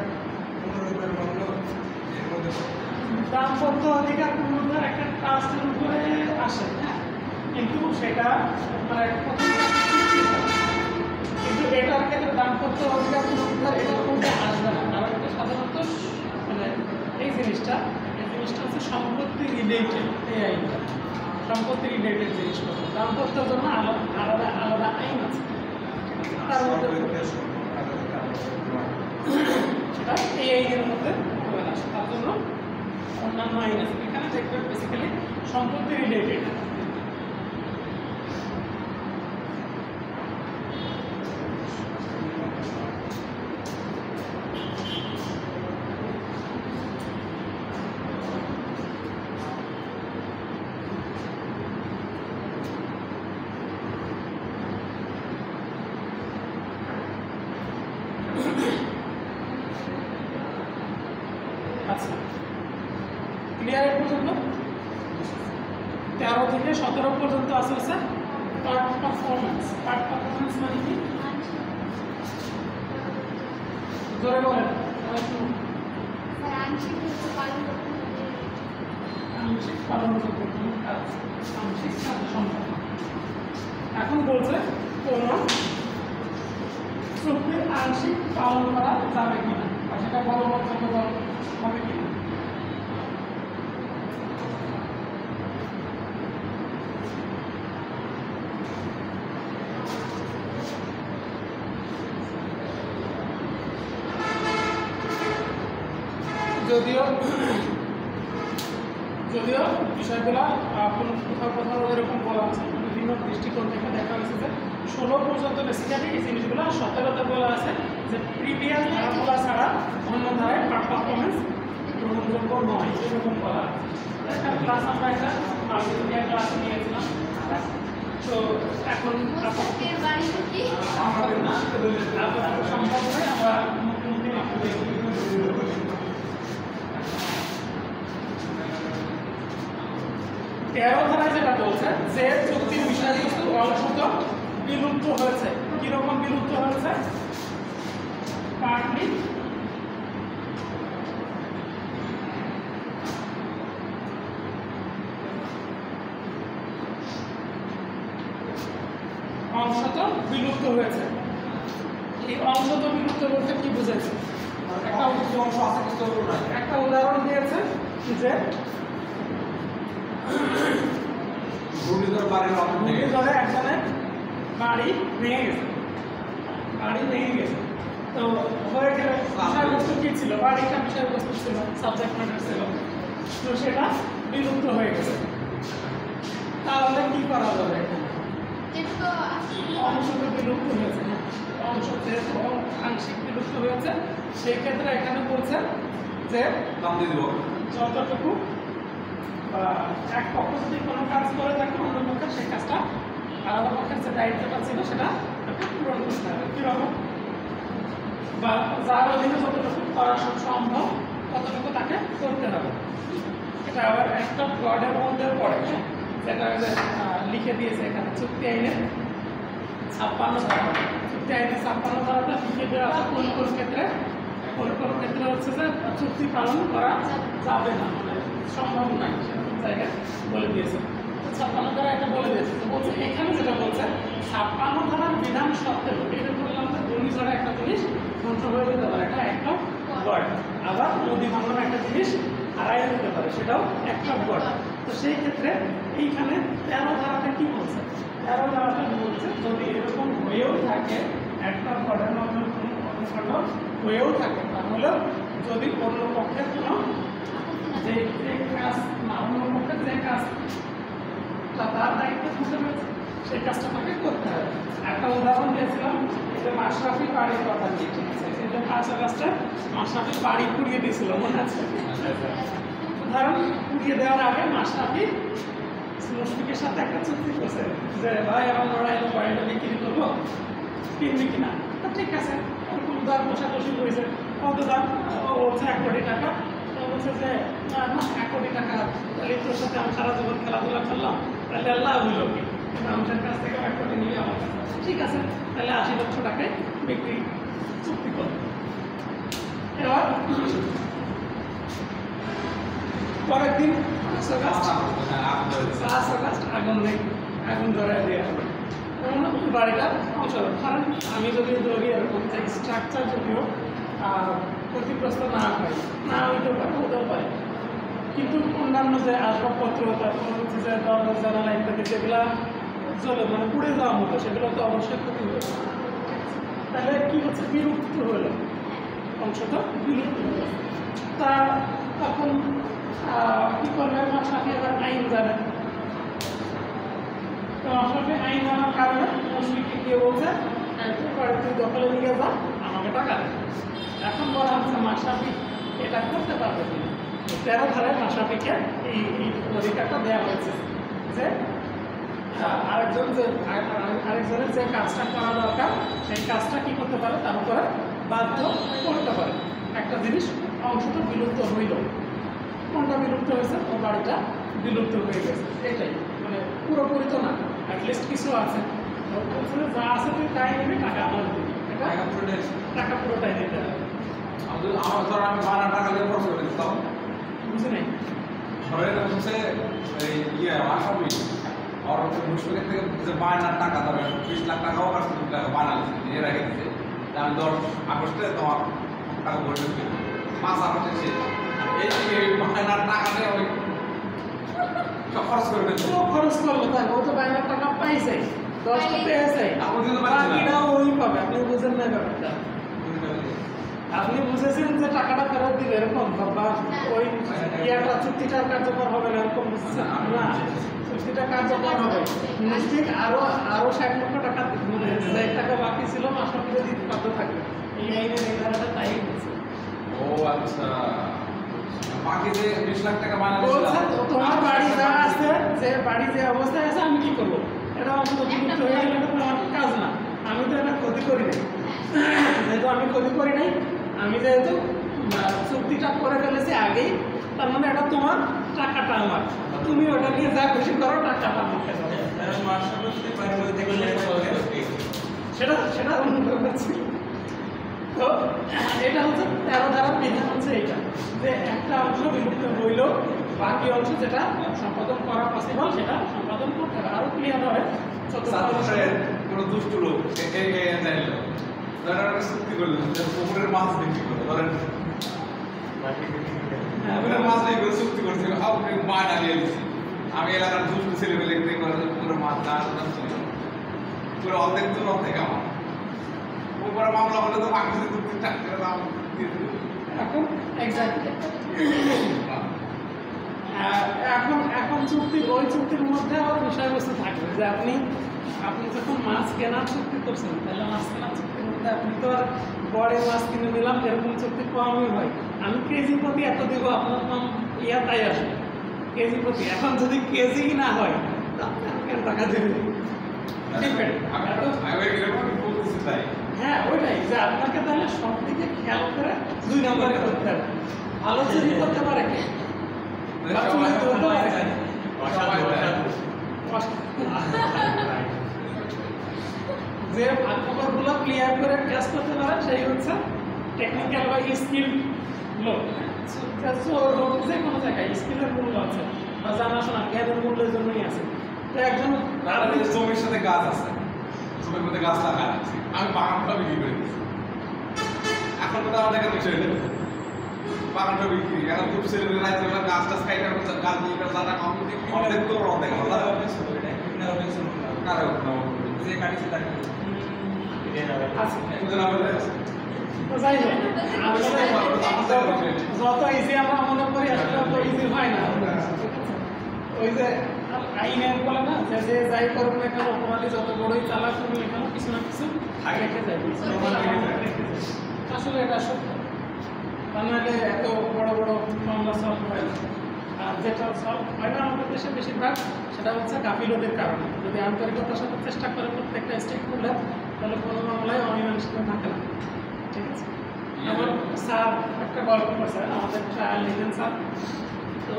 S2: পুনরুদ্ধার মামলা এর মধ্যে
S1: দাম্পত্য অধিকার পুনরুদ্ধার একটা ট্রাস্টের উপরে আসে, হ্যাঁ, কিন্তু সেটা মানে কিন্তু এটার ক্ষেত্রে দাম্পত্য অধিকার পুনরুদ্ধার এটার মধ্যে আসবে না, কারণ এটা সাধারণত মানে এই জিনিসটা হচ্ছে সম্পত্তি রিলেটেড। এই আইনটা সম্পত্তি রিলেটেড জিনিসপত্র, দাম্পত্যের জন্য আলাদা আলাদা আইন আছে, তার মধ্যে সেটা এই আইনের মধ্যে হবে না। তার জন্য অন্যান্য আইন আছে, এখানে দেখবেন বেসিক্যালি সম্পত্তি রিলেটেড। আচ্ছা, ক্লিয়ার? পর্যন্ত 13 থেকে 17 পর্যন্ত আছে পার্ট পারফরমেন্স মানে কি? জোরে বলেন। আংশিক পালনযোগ্য কোনো কাজ, আংশিক কাজ সম্পন্ন। এখন বলছে কোন চুক্তির আংশিক পালন করা যাবে কিনা, আর সেটা বলবৎযোগ্য হবে কিনা। যদিও বিষয়গুলো কোথাও কোথাও এরকম বলা আছে, বিভিন্ন দৃষ্টিকোণ থেকে দেখা হয়েছে যে 16 পর্যন্ত বেসিক্যালি এই জিনিসগুলো 17তে বলা আছে যে প্রিভিয়াস ধারাগুলো ছাড়া অন্য ধারায় পারফরমেন্স গ্রহণযোগ্য নয়, এরকম বলা আছে। একটা ক্লাস আমরা একটা মাল্টিমিডিয়া ক্লাস নিয়েছিলাম, তো এখন সম্ভব নয় আমরা মুখোমুখি দেখি। 13 ধারায় যেটা বলছে যে চুক্তির বিষয়বস্তু অংশত বিলুপ্ত হয়েছে। কিরকম বিলুপ্ত হয়েছে? পার্টলি অংশত বিলুপ্ত হয়েছে। এই অংশত বিলুপ্ত বলতে কি বুঝাইছে? একটা উদাহরণ দিয়েছে যে ঘূর্ণিঝড়ে একজনের বাড়ি ভেঙে গেছে, তো হয়ে গেলে বিষয়বস্তু কি ছিল? বাড়িটা বিষয়বস্তু ছিল, সাবজেক্ট ম্যাটার ছিল, তো সেটা বিলুপ্ত হয়ে গেছে। তাহলে কি করা যাবে? অংশত বিলুপ্ত হয়েছে, অংশ যেহেতু আংশিক বিলুপ্ত হয়েছে, সেই ক্ষেত্রে এখানে বলছে যে যতটুকু এক পক্ষ যদি কোনো কাজ করে থাকে অন্য পক্ষের সেই কাজটা আলাদা পক্ষের যে দায়িত্বটা ছিল সেটা পূরণ করতে হবে। কীরকম? বা যার অধীনে যতটুকু করা সম্ভব ততটুকু তাকে করতে হবে। এটা আবার একটা গডের মধ্যে পড়ে, যেটা লিখে দিয়েছে এখানে চুক্তি আইনে 56 ধারা। চুক্তি আইনে 56 ধারাটা লিখে দেওয়া আছে কোন কোন ক্ষেত্রে হচ্ছে যে চুক্তি পালন করা যাবে না, মানে সম্ভব নয়, সেরকম জায়গায় বলে দিয়েছে। 56 ধারা এটা বলে দিয়েছে। তো বলছে এখানে যেটা বলছে 56 ধারার বিধান সত্ত্বেও, এটা বললাম যে ঘূর্ণিঝড়ে একটা জিনিস ধ্বংস হয়ে যেতে পারে, এটা একটা গড়। আবার নদী ভাঙনে একটা জিনিস হারাই যেতে পারে, সেটাও একটা গড়। তো সেই ক্ষেত্রে এইখানে 13 ধারাতে কি বলছে? 13 ধারাতে বলছে যদি এরকম হয়েও থাকে, একটা গড়ের মধ্যে কোনো কর্মকাণ্ড হয়েও থাকে, তাহলে যদি অন্য পক্ষের কোনো যে কাজ না, অন্য পক্ষের যে কাজ তার দায়িত্ব থাকতে হয়েছে সেই কাজটা তাকে করতে হবে। একটা উদাহরণ দিয়েছিলাম যে মাশরাফি বাড়ির কথা নিয়ে, ঠিক আছে? এই যে 5 আগস্টে মাশরাফি বাড়ি পুড়িয়ে দিয়েছিল, মনে আছে? উদাহরণ, পুড়িয়ে দেওয়ার আগে মাশরাফি মুশফিকের সাথে একটা চুক্তি করছে যে ভাই আমার লড়াই বাড়িটা বিক্রি করবো, কিনবি কিনা? তো ঠিক আছে, ওরকম দাম কষাকষি করেছে, কত দাম? ও বলছে 1 কোটি টাকা। তো বলছে যে না 1 কোটি টাকা, তাহলে তোর সাথে আমি সারা জীবন খেলাধুলা করলাম, তাহলে আল্লাহ হইল কি? মানুষের কাছ থেকে 1 কোটি নিয়ে আমার কাছে, ঠিক আছে, তাহলে 80 লক্ষ টাকায় বিক্রি চুক্তি করবে। এবার পরের দিন 5 আগস্ট আগুন ধরায় দেওয়া হবে। বাড়িটা অংশ, কারণ আমি যদি ধরি এরকম যে স্ট্রাকচার যদিও ক্ষতিগ্রস্ত না হয়, না হইতেও পারে, হতেও পারে, কিন্তু অন্যান্য যে আসবাবপত্র, তারপর হচ্ছে যে দরজা জানালা ইত্যাদি যেগুলা জ্বলে মানে পুড়ে যাওয়ার মতো, সেগুলো তো অবশ্যই ক্ষতি হয়েছে। তাহলে কি হচ্ছে? বিলুপ্ত হলো, অংশটা বিলুপ্ত হলো। তা তখন কি করবে? মাশরাফি এবার আইন জানে, তো মাশরাফি আইন জানার কারণে মুশফিককে গিয়ে বলছে তুই দখলে নিয়ে যা, আমাকে টাকা দে। এখন বলা হচ্ছে মাশরাফি এটা করতে পারবে কিনা। 13 ধারায় মাশরাফিকে এই অধিকারটা দেওয়া হয়েছে যে আরেকজনের যে কাজটা করা দরকার সেই কাজটা কি করতে পারে, তার উপরে বাধ্য করতে পারে। একটা জিনিস অংশটা বিলুপ্ত হইল, কোনটা বিলুপ্ত হয়েছে? ও বাড়িটা বিলুপ্ত হয়ে গেছে, এটাই, মানে পুরোপুরি তো না। অ্যাটলিস্ট কিছু আছে। তো বলছে যে যা আছে তুই তাই নিবি, টাকা আমার দিবি। এটা টাকা পুরোটাই দিতে হবে।
S3: আমার ধর আমি 12 টাকা দিয়ে খরচ করে দিতাম,
S1: বুঝি নাই?
S3: ধরেন হচ্ছে এই আসামি আর হচ্ছে মুশফিকের থেকে যে 12 টাকা ধরে 20 লাখ টাকাও কাছে 2 টাকা বানালি এর আগে দিতে, আমি 10 আগস্টে তোমার টাকা ভরে দিচ্ছি 5 আগস্টে সে এই থেকে 12 টাকা দিয়ে ওই সব খরচ করে দিচ্ছি।
S1: ও খরচ করলো তাই, ও তো 22 লাখ টাকা পাইছে, 10টা পেয়েছে,
S3: আপনি কিন্তু পাচ্ছেন না।
S1: বাকিটাও ওই পাবে। আপনি বুঝেন না ব্যাপারটা? আপনি বুঝেছেন যে টাকাটা ফেরত দিবে এরকম, বা ওই ইয়াটা চুক্তিটার কার্যকর হবে না এরকম বুঝছেন না? চুক্তিটা কার্যকর হবে, নিশ্চিত আরো 60 লক্ষ টাকা মানে যে টাকা বাকি ছিল আসামিরা দিতে বাধ্য থাকবে। এই আইনের এই ধারাটা তাই বলছে।
S3: ও আচ্ছা, বাকি যে 20 লাখ টাকা বানালি
S1: বলছে তো তোমার বাড়ি যা আছে, যে বাড়ি যে অবস্থায় আছে আমি কি করবো? এটা অন্তত বিলুপ্ত হয়ে গেলে তো আমার কাজ না। আমি তো এটা ক্ষতি করি নাই, যেহেতু আমি ক্ষতি করি নাই, আমি যেহেতু চুক্তিটা করে ফেলেছি আগেই, তার মানে এটা তোমার, টাকাটা আমার। তুমি ওটা নিয়ে যা খুশি করো, টাকাটা আমাকে দাও। সেটা অন্য ব্যাপার ছিল। তো এটা হচ্ছে 13 ধারার বিধান হচ্ছে এইটা, যে একটা অংশ বিলুপ্ত হইল, বাকি অংশ যেটা সম্পাদন করা পসিবল সেটা সম্পাদন করতে হবে। আরো ক্লিয়ার হয়
S3: কোনো দুষ্ট লোক চাইল ধরেন চুক্তি করলেন যে পুকুরের মাছ বিক্রি করে, ধরেন পুকুরের মাছ বিক্রি করে চুক্তি করছিল, আপনি মা ডালিয়ে দিচ্ছি, আমি এলাকার দুষ্ট ছেলেমেলে পুকুরের মাছ না পুরো অর্ধেক তো অর্ধেক আমার উপরে মামলা হলে তো বাকি চুক্তি চাকরি দাম দিয়ে দিল।
S1: এখন এক্স্যাক্টলি এখন চুক্তি, ওই চুক্তির মধ্যে আবার বিষয়বস্তু থাকবে যে আপনি যখন মাছ কেনার চুক্তি করছেন, তাহলে মাছ কেনার চুক্তির মধ্যে আপনি তো আর বড়ে মাছ কিনে নিলাম এরকম চুক্তি কমই হয়। আমি কেজি প্রতি এত দিব, আপনার কম তাই আসবে কেজি প্রতি। এখন যদি কেজি না হয় তাহলে আপনি টাকা দেবেন, ডিপেন্ড। হ্যাঁ ওইটাই, যে আপনাকে তাহলে সব দিকে খেয়াল করে 2 নম্বরে করতে হবে। ভালো চুরি করতে পারে কে? যে ভাগ্যকরগুলো ক্লিয়ার করে টেস্ট করতে পারে সেই হচ্ছে টেকনিক্যাল বা স্কিল লোক। লোক যে কোনো জায়গায় স্কিলের মূল্য আছে বা জানাশোনা জ্ঞানের মূল্যের জন্যই আছে। তো একজন
S3: জমির সাথে গাছ আছে, জমির মধ্যে গাছ লাগা আছে, আমি বাগানটা বিক্রি করে দিচ্ছি। এখন তো আমার দেখার বিষয় নেই, বাগানটা বিক্রি এখন খুব ছেলেমেলে রাইতে বেলা গাছ টাছ খাইটা গাছ নিয়ে যারা আমি বিক্রি করে দেখতে অর্ধেক কারো যে কাটিছে তাকে
S1: আছে।
S3: আছে
S1: তো যাই হোক, যত ইজি আমরা মনে করি আসলে তত ইজি হয় না। ওই যে আইনে বলে না যে যে যাই করুক না কেন, অপরাধী যত বড়ই চালাক করুক না কেন, কিছু না কিছু রেখে যায়। আসলে এটা সত্য, তা নাহলে এত বড় বড় মামলা সলভ হয় না। আর যেটা সলভ হয় না আমাদের দেশে বেশিরভাগ, সেটা হচ্ছে গাফিলতির কারণে। যদি আন্তরিকতার সাথে চেষ্টা করে প্রত্যেকটা স্টেক হোল্ডার, তাহলে কোনো মামলায় অমীমাংসিত থাকে না। ঠিক আছে, আমার স্যার একটা গল্প করছে, আমাদের ট্রায়াল নিলেন স্যার। তো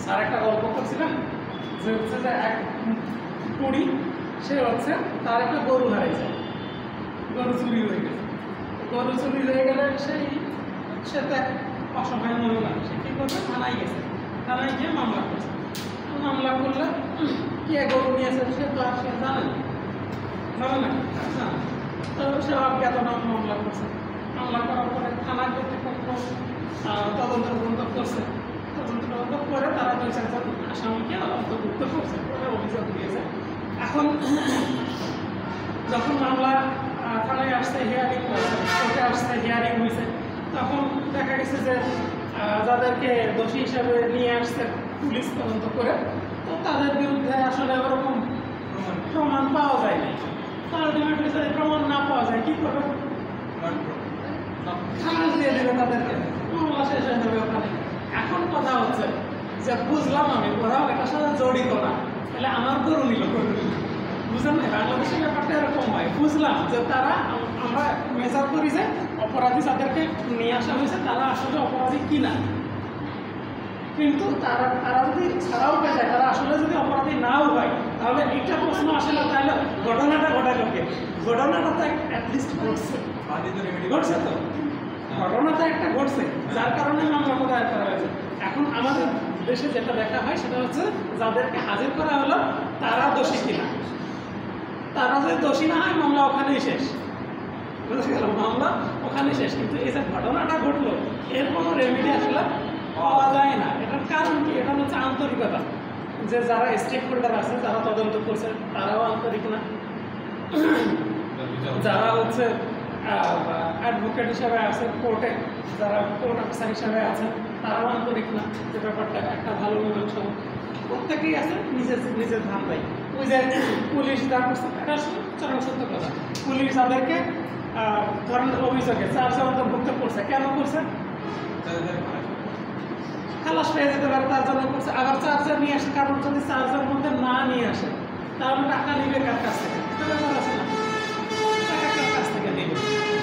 S1: স্যার একটা গল্প করছিলেন যে হচ্ছে যে এক কুড়ি, সে হচ্ছে তার একটা গরু হারাইছে, গরু চুরি হয়ে গেছে। গরু চুরি হয়ে গেলে সে তো এক অসহায় মহিলা, সে কী করবে, থানায় গেছে। থানায় গিয়ে মামলা করছে। মামলা করলে কে গরু নিয়েছে সে তো আর সে জানে না, তো সে অজ্ঞাতনামা মামলা করছে। মামলা করার পরে থানা কর্তৃপক্ষ তদন্ত করছে। তদন্ত করে তারা 2-4 জন আসামিকে অন্তর্ভুক্ত করছে, অভিযোগ দিয়েছে। এখন যখন মামলা থানায় আসছে, হিয়ারিং হয়েছে, কোর্টে আসছে, হিয়ারিং হয়েছে, তখন দেখা গেছে যে যাদেরকে দোষী হিসাবে নিয়ে আসছে পুলিশ তদন্ত করে, তো তাদের বিরুদ্ধে আসলে ওরকম প্রমাণ পাওয়া যায় না। তো আলটিমেটলি যদি প্রমাণ না পাওয়া যায় কী করবে, খালাস দিয়ে দেবে তাদেরকে, মামলা শেষ হয়ে যাবে ওখানে। এখন কথা হচ্ছে যে বুঝলাম আমি ওরাও এটার সাথে জড়িত না, তাহলে আমার গরু নিল, বুঝলেন না? বাংলাদেশের ব্যাপারটা এরকম হয়। বুঝলাম যে তারা, আমরা মেজার করি যে অপরাধী যাদেরকে নিয়ে আসা হয়েছে তারা আসলে অপরাধী কিনা, কিন্তু তারা যদি ছাড়াও পেয়ে যায়, তারা আসলে যদি অপরাধী নাও হয়, তাহলে এটা প্রশ্ন আসে না তাহলে ঘটনাটা ঘটালো কে? ঘটনাটা তো অ্যাটলিস্ট ঘটছে, ঘটছে তো, ঘটনাটা একটা ঘটছে, যার কারণে মামলাটা দায়ের করা হয়েছে। এখন আমাদের দেশে যেটা দেখা হয় সেটা হচ্ছে যাদেরকে হাজির করা হলো তারা দোষী কিনা। তারা যদি দোষী না হয় মামলা ওখানেই শেষ, বুঝতে গেল, মামলা ওখানে শেষ। কিন্তু এই যে ঘটনাটা ঘটলো এর কোনো রেমেডি আসলে পাওয়া যায় না। এটার কারণ কি? এটা হচ্ছে আন্তরিকতা, যে যারা স্টেক হোল্ডার আছে, যারা তদন্ত করছে তারাও আন্তরিক না, যারা হচ্ছে অ্যাডভোকেট হিসাবে আছে কোর্টে, যারা কোর্ট অফিসার হিসাবে আছেন তারাও আন্তরিক না যে ব্যাপারটা একটা ভালো মীমাংসা হোক। প্রত্যেকেই আছে নিজের ধান দেয়। ওই যে পুলিশ যা করছে এটা চরম সত্য কথা, পুলিশ যাদেরকে ধরেন অভিযোগে চার্জে অন্তর্ভুক্ত করছে, কেন করছে? খালাস পেয়ে যেতে পারে তার জন্য করছে। আবার চার্জার নিয়ে আসে, কারণ যদি চার্জার মধ্যে না নিয়ে আসে তাহলে টাকা নিবে কার কাছ থেকে? ব্যাপার আছে না, টাকা কার কাছ থেকে নেবে?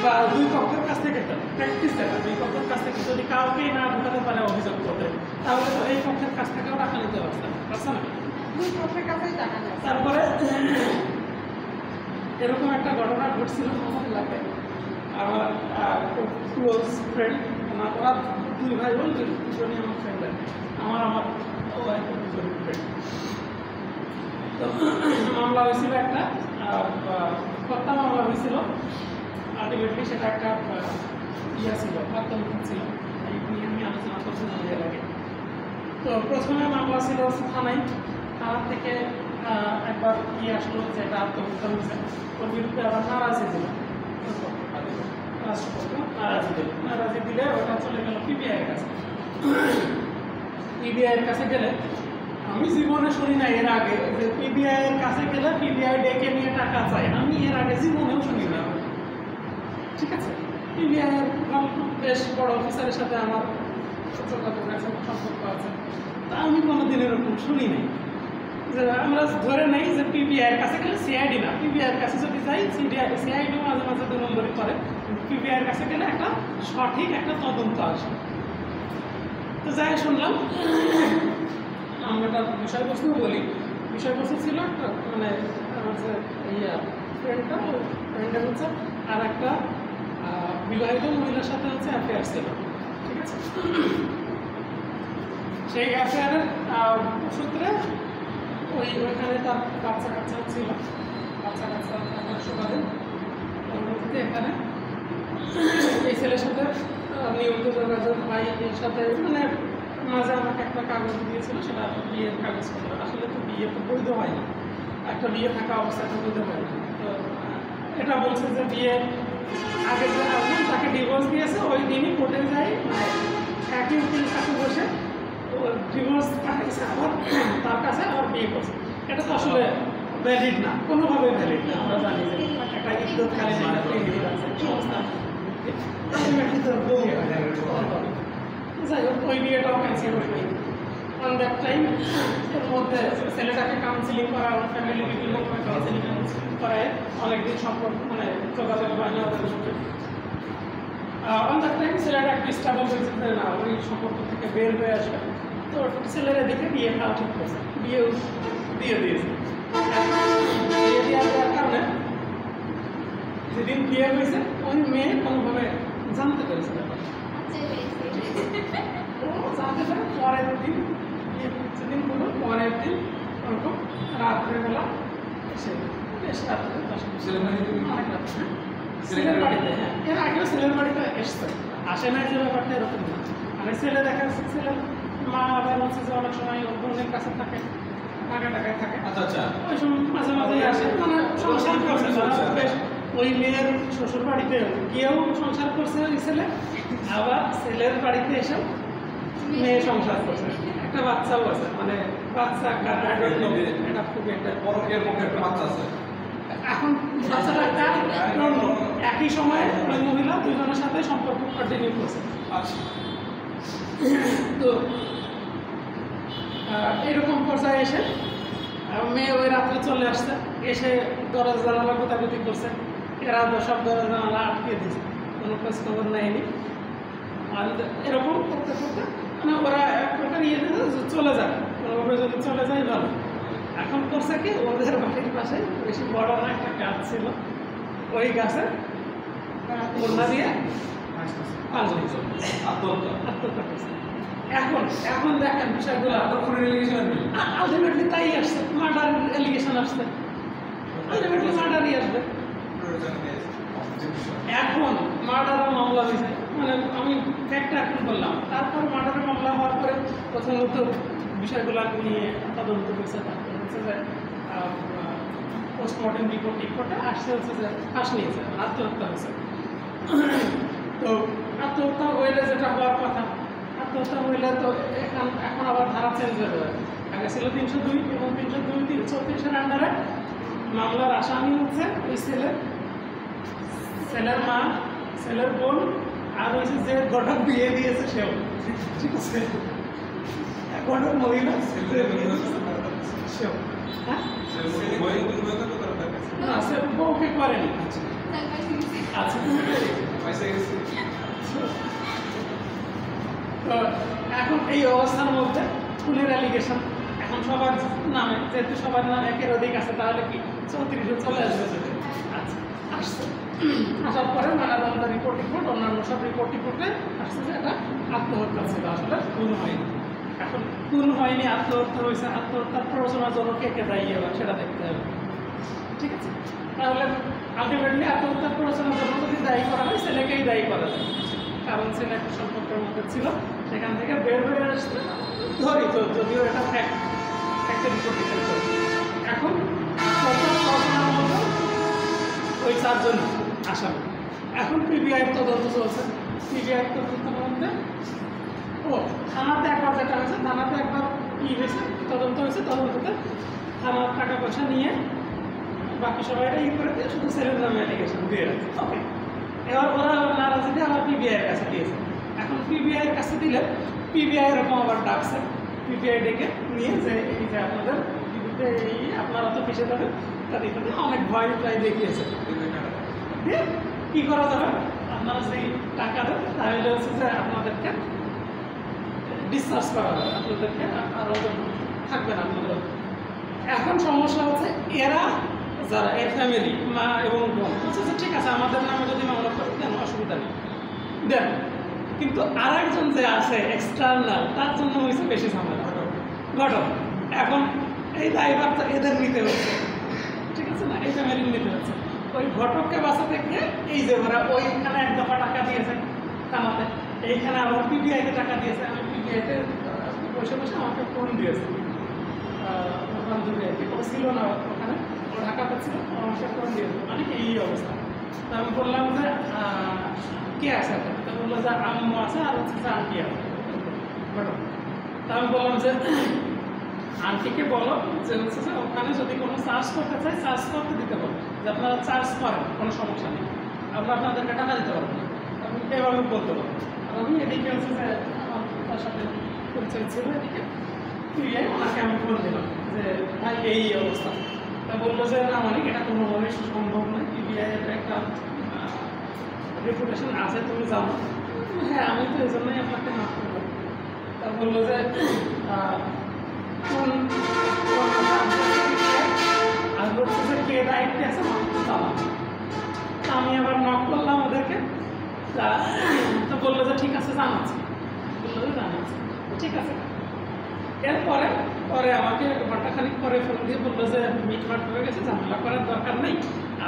S1: বা দুই পক্ষের কাছ থেকে প্র্যাকটিস দেখা, দুই পক্ষের কাছ থেকে যদি কাউকেই না ঢুকাতে পারে অভিযোগ করতে, তাহলে তো এই পক্ষের কাছ থেকেও টাকা নিতে পারছে না,
S4: দুই পক্ষের কাছেই টাকা নেয়।
S1: তারপরে এরকম একটা ঘটনা ঘটছিল আমার এলাকায়। আমার খুব ক্লোজ ফ্রেন্ড, ওরা দুই ভাই বোন, দুজনই আমার ফ্রেন্ড, আমার ওয়াইফ দুজনই ফ্রেন্ড। তো মামলা হয়েছিল একটা, হত্যা মামলা হয়েছিল। আলটিমেটলি সেটা একটা ছিল, আত্মহত্যা ছিল, এই নিয়ে আমি আলোচনা করছিলাম এর আগে। তো প্রথমে মামলা ছিল থানায়, থানা থেকে একবার আসলো যে এটা আত্মহত্যা হয়েছে, ওর বিরুদ্ধে আবার নারাজি দিল, রাষ্ট্রপক্ষ নারাজি দিলে ওটা চলে গেল পিবিআই এর কাছে। পিবিআই এর কাছে গেলে আমি জীবনে শুনি না এর আগে যে পিবিআই এর কাছে গেলে পিবিআই ডেকে নিয়ে টাকা চায়, আমি এর আগে জীবনেও শুনি না, ঠিক আছে। পিবিআই এর বেশ বড় অফিসারের সাথে আমার যোগাযোগ আছে, সম্পর্ক আছে, তা আমি কোনোদিন এরকম শুনি নাই। যে আমরা ধরে নেই যে পিবিআই এর কাছে গেলে সিআইডি না, পিবিআই এর কাছে যদি যাই সিআইডি মাঝে মাঝে 2 নম্বরই করে, পিবিআই এর কাছে গেলে একটা সঠিক একটা তদন্ত আসে। তো যাই শুনলাম, আমরা একটা বিষয়বস্তু বলি, বিষয়বস্তু ছিল একটা মানে আমার যে ফ্রেন্ডটা, ওই ফ্রেন্ডের হচ্ছে আর একটা বিবাহিত মহিলার সাথে হচ্ছে অ্যাফেয়ার ছিল, ঠিক আছে। সেই অ্যাফেয়ারের সূত্রে ওইখানে তার বাচ্চা কাচ্চা ছিল, বাচ্চা কাচ্চা থাকার সুবাদে পরবর্তীতে এখানে এই ছেলের সাথে নিয়মিত যোগাযোগ ভাই এর সাথে, মানে মাঝে আমাকে একটা কাগজ দিয়েছিল, সেটা বিয়ের কাগজ করলো। আসলে তো বিয়ে তো বৈধ হয় না, একটা বিয়ে থাকা অবস্থায় তো বৈধ হয় না। তো এটা বলছে যে বিয়ে আগের যে হাজবেন্ড তাকে ডিভোর্স দিয়েছে, ওই দিনই কোর্টে যাই, মানে একই উকিলের কাছে বসে ডিভোর্স পাঠিয়েছে আবার তার কাছে আবার বিয়ে করছে। এটা তো আসলে ভ্যালিড না, কোনোভাবে ভ্যালিড না। আমরা জানি যে একটা ইদ্যৎকালীন সংস্থা যাই হোক, ওই বিয়েটাও ক্যান্সেল হয়ে গেল। অন দ্যাট টাইম এর মধ্যে ছেলেটাকে কাউন্সিলিং করা, আমার ফ্যামিলি বিভিন্ন কাউন্সিলিং করায় অনেকদিন সম্পর্ক মানে যোগাযোগ বানিয়ে ওদের মধ্যে। অন দ্যাট টাইম ছেলেটা একটা স্টাবল হয়েছে না, ওই সম্পর্ক থেকে বের হয়ে আসবে। তো ছেলেরা দেখে বিয়ে খাওয়া ঠিক করছে, দিয়ে দিয়েছে। বিয়ে দেওয়ার কারণে যেদিন বিয়ে হয়েছে ওই মেয়ে কোনোভাবে জানতে পেরেছে ব্যাপারটা, জানতে পারে পরের দিন, যেদিন হলো পরের দিন ওরকম রাত্রেবেলা এসে বেশ রাত্রে 10 অনেক রাত্রে ছেলের বাড়িতে, হ্যাঁ এর আগেও ছেলের বাড়িতে এসছে, আসে নাই যে ব্যাপারটা এরকম না। মানে ছেলে দেখা যাচ্ছে ছেলের মা আবার হচ্ছে যে অনেক সময় ওর বোনের কাছে থাকে, টাকায় থাকে, ওই সময় মাঝে মাঝেই আসে, মানে সংসার করছে বেশ। ওই মেয়ের শ্বশুর বাড়িতে গিয়েও সংসার করছে ওই ছেলে, আবার ছেলের বাড়িতে এসেও মেয়ে সংসার করছে, একটা বাচ্চাও আছে, মানে বাচ্চা এটা খুবই একটা
S3: বড় এর মধ্যে একটা বাচ্চা আছে।
S1: এখন বাচ্চাটা একটা একই সময়ে ওই মহিলা দুজনের সাথে সম্পর্ক কন্টিনিউ করছে। তো এরকম পর্যায়ে এসে মেয়ে ওই রাত্রে চলে আসছে, এসে দরজা জানালা গোতাগুতি করছে, এরা সব দরজা জানালা আটকে দিয়েছে, কোনো খোঁজ খবর নেয়নি। আর এরকম করতে করতে মানে ওরা এক প্রকার ইয়ে দিয়েছে যে চলে যায়, কোনোভাবে যদি চলে যায় ভালো। এখন করছে কি, ওদের বাড়ির পাশে বেশি বড় না একটা গাছ ছিল, ওই গাছে কন্যা দিয়ে পাঁচ বছর আত্মহত্যা করছে। এখন দেখেন বিষয়গুলো আলটিমেটলি তাই আসছে, মার্ডার এলিগেশন আসছে, আলটিমেটলি মার্ডারই আসবে। এখন মার্ডারের মামলা হয়েছে, মানে আমি ফ্যাক্টটা এখন বললাম, তারপর মার্ডারের মামলা হওয়ার পরে প্রথমত বিষয়গুলো নিয়ে তদন্ত হয়েছে, তারপর হচ্ছে যে পোস্টমর্টেম রিপোর্টে আসছে হচ্ছে যে ফাঁস নিয়েছে, আত্মহত্যা হয়েছে। তো আত্মহত্যা হইলে যেটা হওয়ার কথা, আত্মহত্যা হইলে তো এখন আবার ধারা চেঞ্জ হয়ে যাবে। আগে ছিল 302 এবং 302-34-এর আন্ডারে মামলার আসামি হচ্ছে ওই ছেলের মা, ছেলের বোন, আর হয়েছে যে ঘটক বিয়ে দিয়েছে সেও, ঠিক আছে, ঘটক মহিলা সেও, হ্যাঁ না সে বউকে করেনি। আচ্ছা তো এখন এই অবস্থার মধ্যে খুনের অ্যালিগেশন এখন সবার নামে, যেহেতু সবার নাম একের অধিক আছে, তাহলে কি 34-এ চলে আসবে যদি। আচ্ছা আসছে, আসার পরে ময়নাতদন্ত রিপোর্ট অন্যান্য সব রিপোর্টে আসছে যে এটা আত্মহত্যা ছিল, আসলে খুন হয়নি। এখন খুন হয়নি, আত্মহত্যা হয়েছে, আত্মহত্যার প্ররোচনার জন্য কে দায়ী হবে সেটা দেখতে হবে, ঠিক আছে। তাহলে আলটিমেটলি আত্মহত্যার প্ররোচনার জন্য যদি দায়ী করা হয়, ছেলেকেই দায়ী করা যায়, কারণ ছেলে একটা সম্পর্কের মধ্যে ছিল, সেখান থেকে বের হয়ে আসছে, ধরি তো, যদিও এটা ফ্যাক্টের রিপোর্ট ডিফেন্ড করে। এখন প্ররোচনার মধ্যে ওই 4 জন আসামি, এখন পিবিআইয়ের তদন্ত চলছে। পিবিআইয়ের তদন্তের মধ্যে থানাতে একবার যেটা হয়েছে, থানাতে একবার কি হয়েছে, তদন্ত হয়েছে, তদন্ততে থানার টাকা পয়সা নিয়ে বাকি সবাই করে দিয়ে শুধু ছেলের নামে অ্যালিগেশন দিয়ে রাখছে। ওকে, এবার ওরা নারাজি দিয়ে আবার পিবিআইয়ের কাছে দিয়েছে। এখন পিবিআইয়ের কাছে দিলে পিবিআই এরকম আবার ডাকছে, পিবিআই ডেকে নিয়ে যে এই যে আপনাদের বিরুদ্ধে এই আপনারা তো ফেসে যাবেন, তাদের এখানে অনেক ভয় প্রায় দেখিয়েছে, দিয়ে কী করা যাবে, আপনারা সেই টাকা দেন তাহলে হচ্ছে যে আপনাদেরকে ডিসচার্জ করা যাবে, আপনাদেরকে আরও থাকবে না আপনাদের। এখন সমস্যা হচ্ছে এরা যারা এর ফ্যামিলি, মা এবং বোন বলছে যে ঠিক আছে আমাদের নামে যদি মামলা করে দেন অসুবিধা নেই, দেন, কিন্তু আর একজন যে আছে এক্সটার্নাল, তার জন্য হয়েছে বেশি ঝামেলা, ঘটক। এখন এই দায়ভারটা এদের নিতে হচ্ছে, ঠিক আছে না, এই ফ্যামিলির নিতে হচ্ছে। ওই ঘটককে বাঁচাতে গিয়ে এই যে ওরা ওইখানে 1 দফা টাকা দিয়েছে থানাতে, এইখানে আবার পিবিআইতে টাকা দিয়েছে। আমি পিবিআইতে বসে আমাকে ফোন দিয়েছে বান্ধবী, আর কি ছিল না ওখানে, ও ঢাকাতে ছিল, আমাকে ফোন দিয়েছে, মানে এই অবস্থা। তা আমি বললাম যে কে আছে, তা বললো যে আম্মু আছে আর হচ্ছে যে আন্টি আছে। তা আমি বললাম যে আন্টিকে বলো যে হচ্ছে যে ওখানে যদি কোনো চার্জ করতে চাই, চার্জ করতে দিতে বলো, যে আপনারা চার্জ করেন, কোনো সমস্যা নেই, আমরা আপনাদেরকে টাকা দিতে পারবো না, আমি এভাবে বলতে পারবো। আর আমি এদিকে হচ্ছে যে আমার তার সাথে পরিচয় ছিল, এদিকে ওনাকে আমি ফোন দিলাম যে ভাই এই অবস্থা। তা বললো যে না মানে এটা কোনোভাবেই সম্ভব নয়, পিবিআইয়ের একটা রেপুটেশন আছে তুমি জানো। হ্যাঁ আমি তো এই জন্যই আপনাকে মাফ করবো। তা বললো যে আর বলছে যে কে দায়িত্বে আছে জানাবো। আমি আবার নক করলাম ওদেরকে, তো বললো যে ঠিক আছে জানাচ্ছি, বললো যে জানাচ্ছি, ঠিক আছে। এরপরে আমাকে ঘন্টাখানিক পরে ফোন দিয়ে বললো যে মিটমাট হয়ে গেছে, ঝামেলা করার দরকার নেই,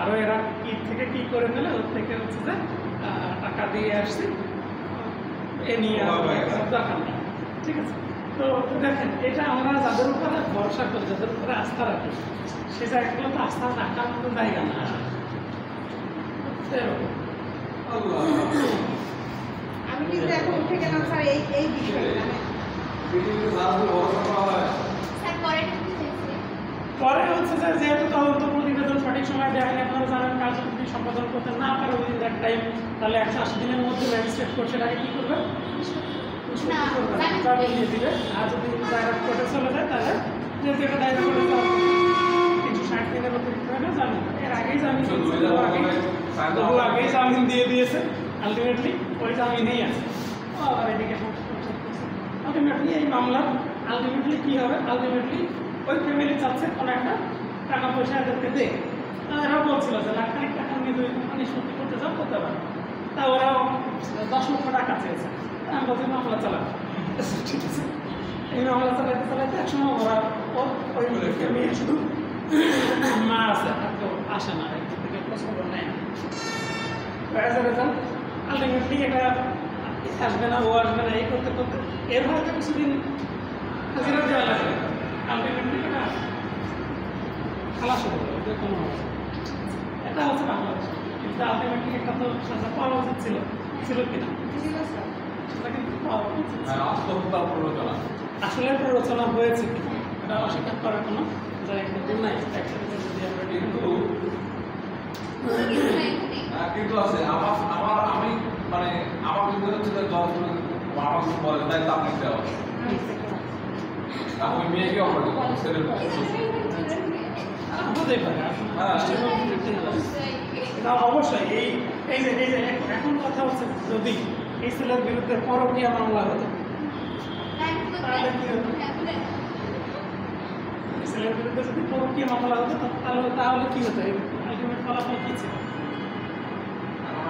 S1: আরও এরা কী থেকে কী করে নিলে ওর থেকে হচ্ছে যে টাকা দিয়ে আসছি, এ নিয়ে দরকার নেই, ঠিক আছে। তো দেখেন এটা আমরা যাদের উপরে ভরসা করি, যাদের উপরে আস্থা রাখি, সে জায়গাগুলো তো আস্থা রাখার মতো জায়গা না।
S4: আমি কিন্তু এখন উঠে গেলাম স্যার এই বিষয়ে,
S1: পরে হচ্ছে যে যেহেতু তদন্ত প্রতিবেদন সঠিক সময় দেওয়া হয়নি, আপনারা জানেন, কাজ যদি সম্পাদন করতে না পারে উইদিন দ্যাট টাইম, তাহলে 180 দিনের মধ্যে ম্যাজিস্ট্রেট কোর্ট সেটাকে কী করবে, জামিন দিয়ে দিবে। আর যদি ডাইরেক্ট কোর্টে চলে যায় তাহলে যেহেতু এটা ডাইরেক্ট কোর্টে 360 দিনের মধ্যে দিতে হবে জামিন, এর আগেই জামিন আগেই জামিন দিয়ে দিয়েছে, আলটিমেটলি ওই জামিনেই আছে। আবার এদিকে ওকে আলটিমেটলি এই মামলার আলটিমেটলি কী হবে, আলটিমেটলি ওই ফ্যামিলি চাচ্ছে কোনো একটা টাকা পয়সা এদেরকে দেয়। এরাও বলছিল যে লাখ খানিক টাকা নিয়ে যদি নিষ্পত্তি করতে চাও করতে পারো। তা ওরা 10 লক্ষ টাকা চেয়েছে। আমি বলছি মামলা চালাবো। ঠিক আছে, এই মামলা চালাইতে চালাইতে একসময় ওরা ওই মেয়ে শুধু মা আছে, আর কেউ আসে না, একটু থেকে খোঁজখবর নেয় না। অ্যাজ এ রেজাল্ট আলটিমেটলি এটা আসবে না, ও আসবে না, এই করতে করতে এর হয়তো কিছুদিন হাজিরা দেওয়া লাগবে। আলটিমেটলি এটা খালাস হয়ে যাবে যে কোনো অবস্থা। এটা হচ্ছে বাংলাদেশ, কিন্তু আলটিমেটলি একটা তো সাজা পাওয়া উচিত ছিল, ছিল কিনা সেটা কিন্তু পাওয়া উচিত ছিল।
S3: আত্মহত্যা প্ররোচনা
S1: আসলে প্ররোচনা হয়েছে কিনা এটা অস্বীকার করার কোনো জায়গা নাই। একসাথে যদি আমরা
S3: কিন্তু কিন্তু আছে আমার আমার আমি মানে আমার কিন্তু হচ্ছে যে যখন আমার কিছু বলে তাই তো আপনি দেওয়া ওই মেয়েকে অফার দেবো ছেলের
S1: হতেই পারে এটা অবশ্যই। এই যে এখন কথা হচ্ছে যদি এই ছেলের বিরুদ্ধে পরকীয়া মামলা হতো তাহলে কি হতো? ছেলের বিরুদ্ধে যদি পরকীয়া মামলা হতো তাহলে কি হতো? আলটিমেট ফলাফল কি ছিল?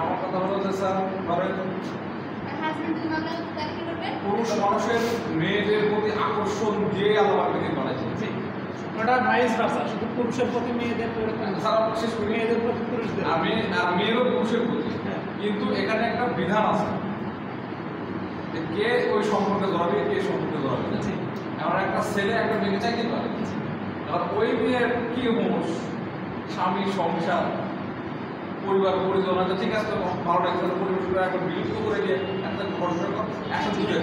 S3: আমার কথা হলো যে স্যার ধরেন পুরুষ মানুষের মেয়েদের প্রতি আকর্ষণ দিয়ে আল্লাহ পাকে বানাইছে।
S1: ওটা ভাইস ভার্সা, শুধু পুরুষের প্রতি মেয়েদের
S3: স্যার শেষ করি
S1: মেয়েদের প্রতি পুরুষদের
S3: আমি আর মেয়েরও পুরুষের প্রতি,
S1: হ্যাঁ।
S3: কিন্তু এখানে একটা বিধান আছে যে কে ওই সম্পর্কে জড়াবে কে সম্পর্কে জড়াবে না।
S1: জি।
S3: এমন একটা ছেলে একটা মেয়ে চাইতে পারে, এবার ওই মেয়ের কি মানুষ স্বামী সংসার পরিবার পরিচালনা ঠিক আছে, ভালো লাগছে পরিবেশ করে একবার বিলুপ্ত করে দিয়ে একটা ঘটনা একসাথে জুড়ে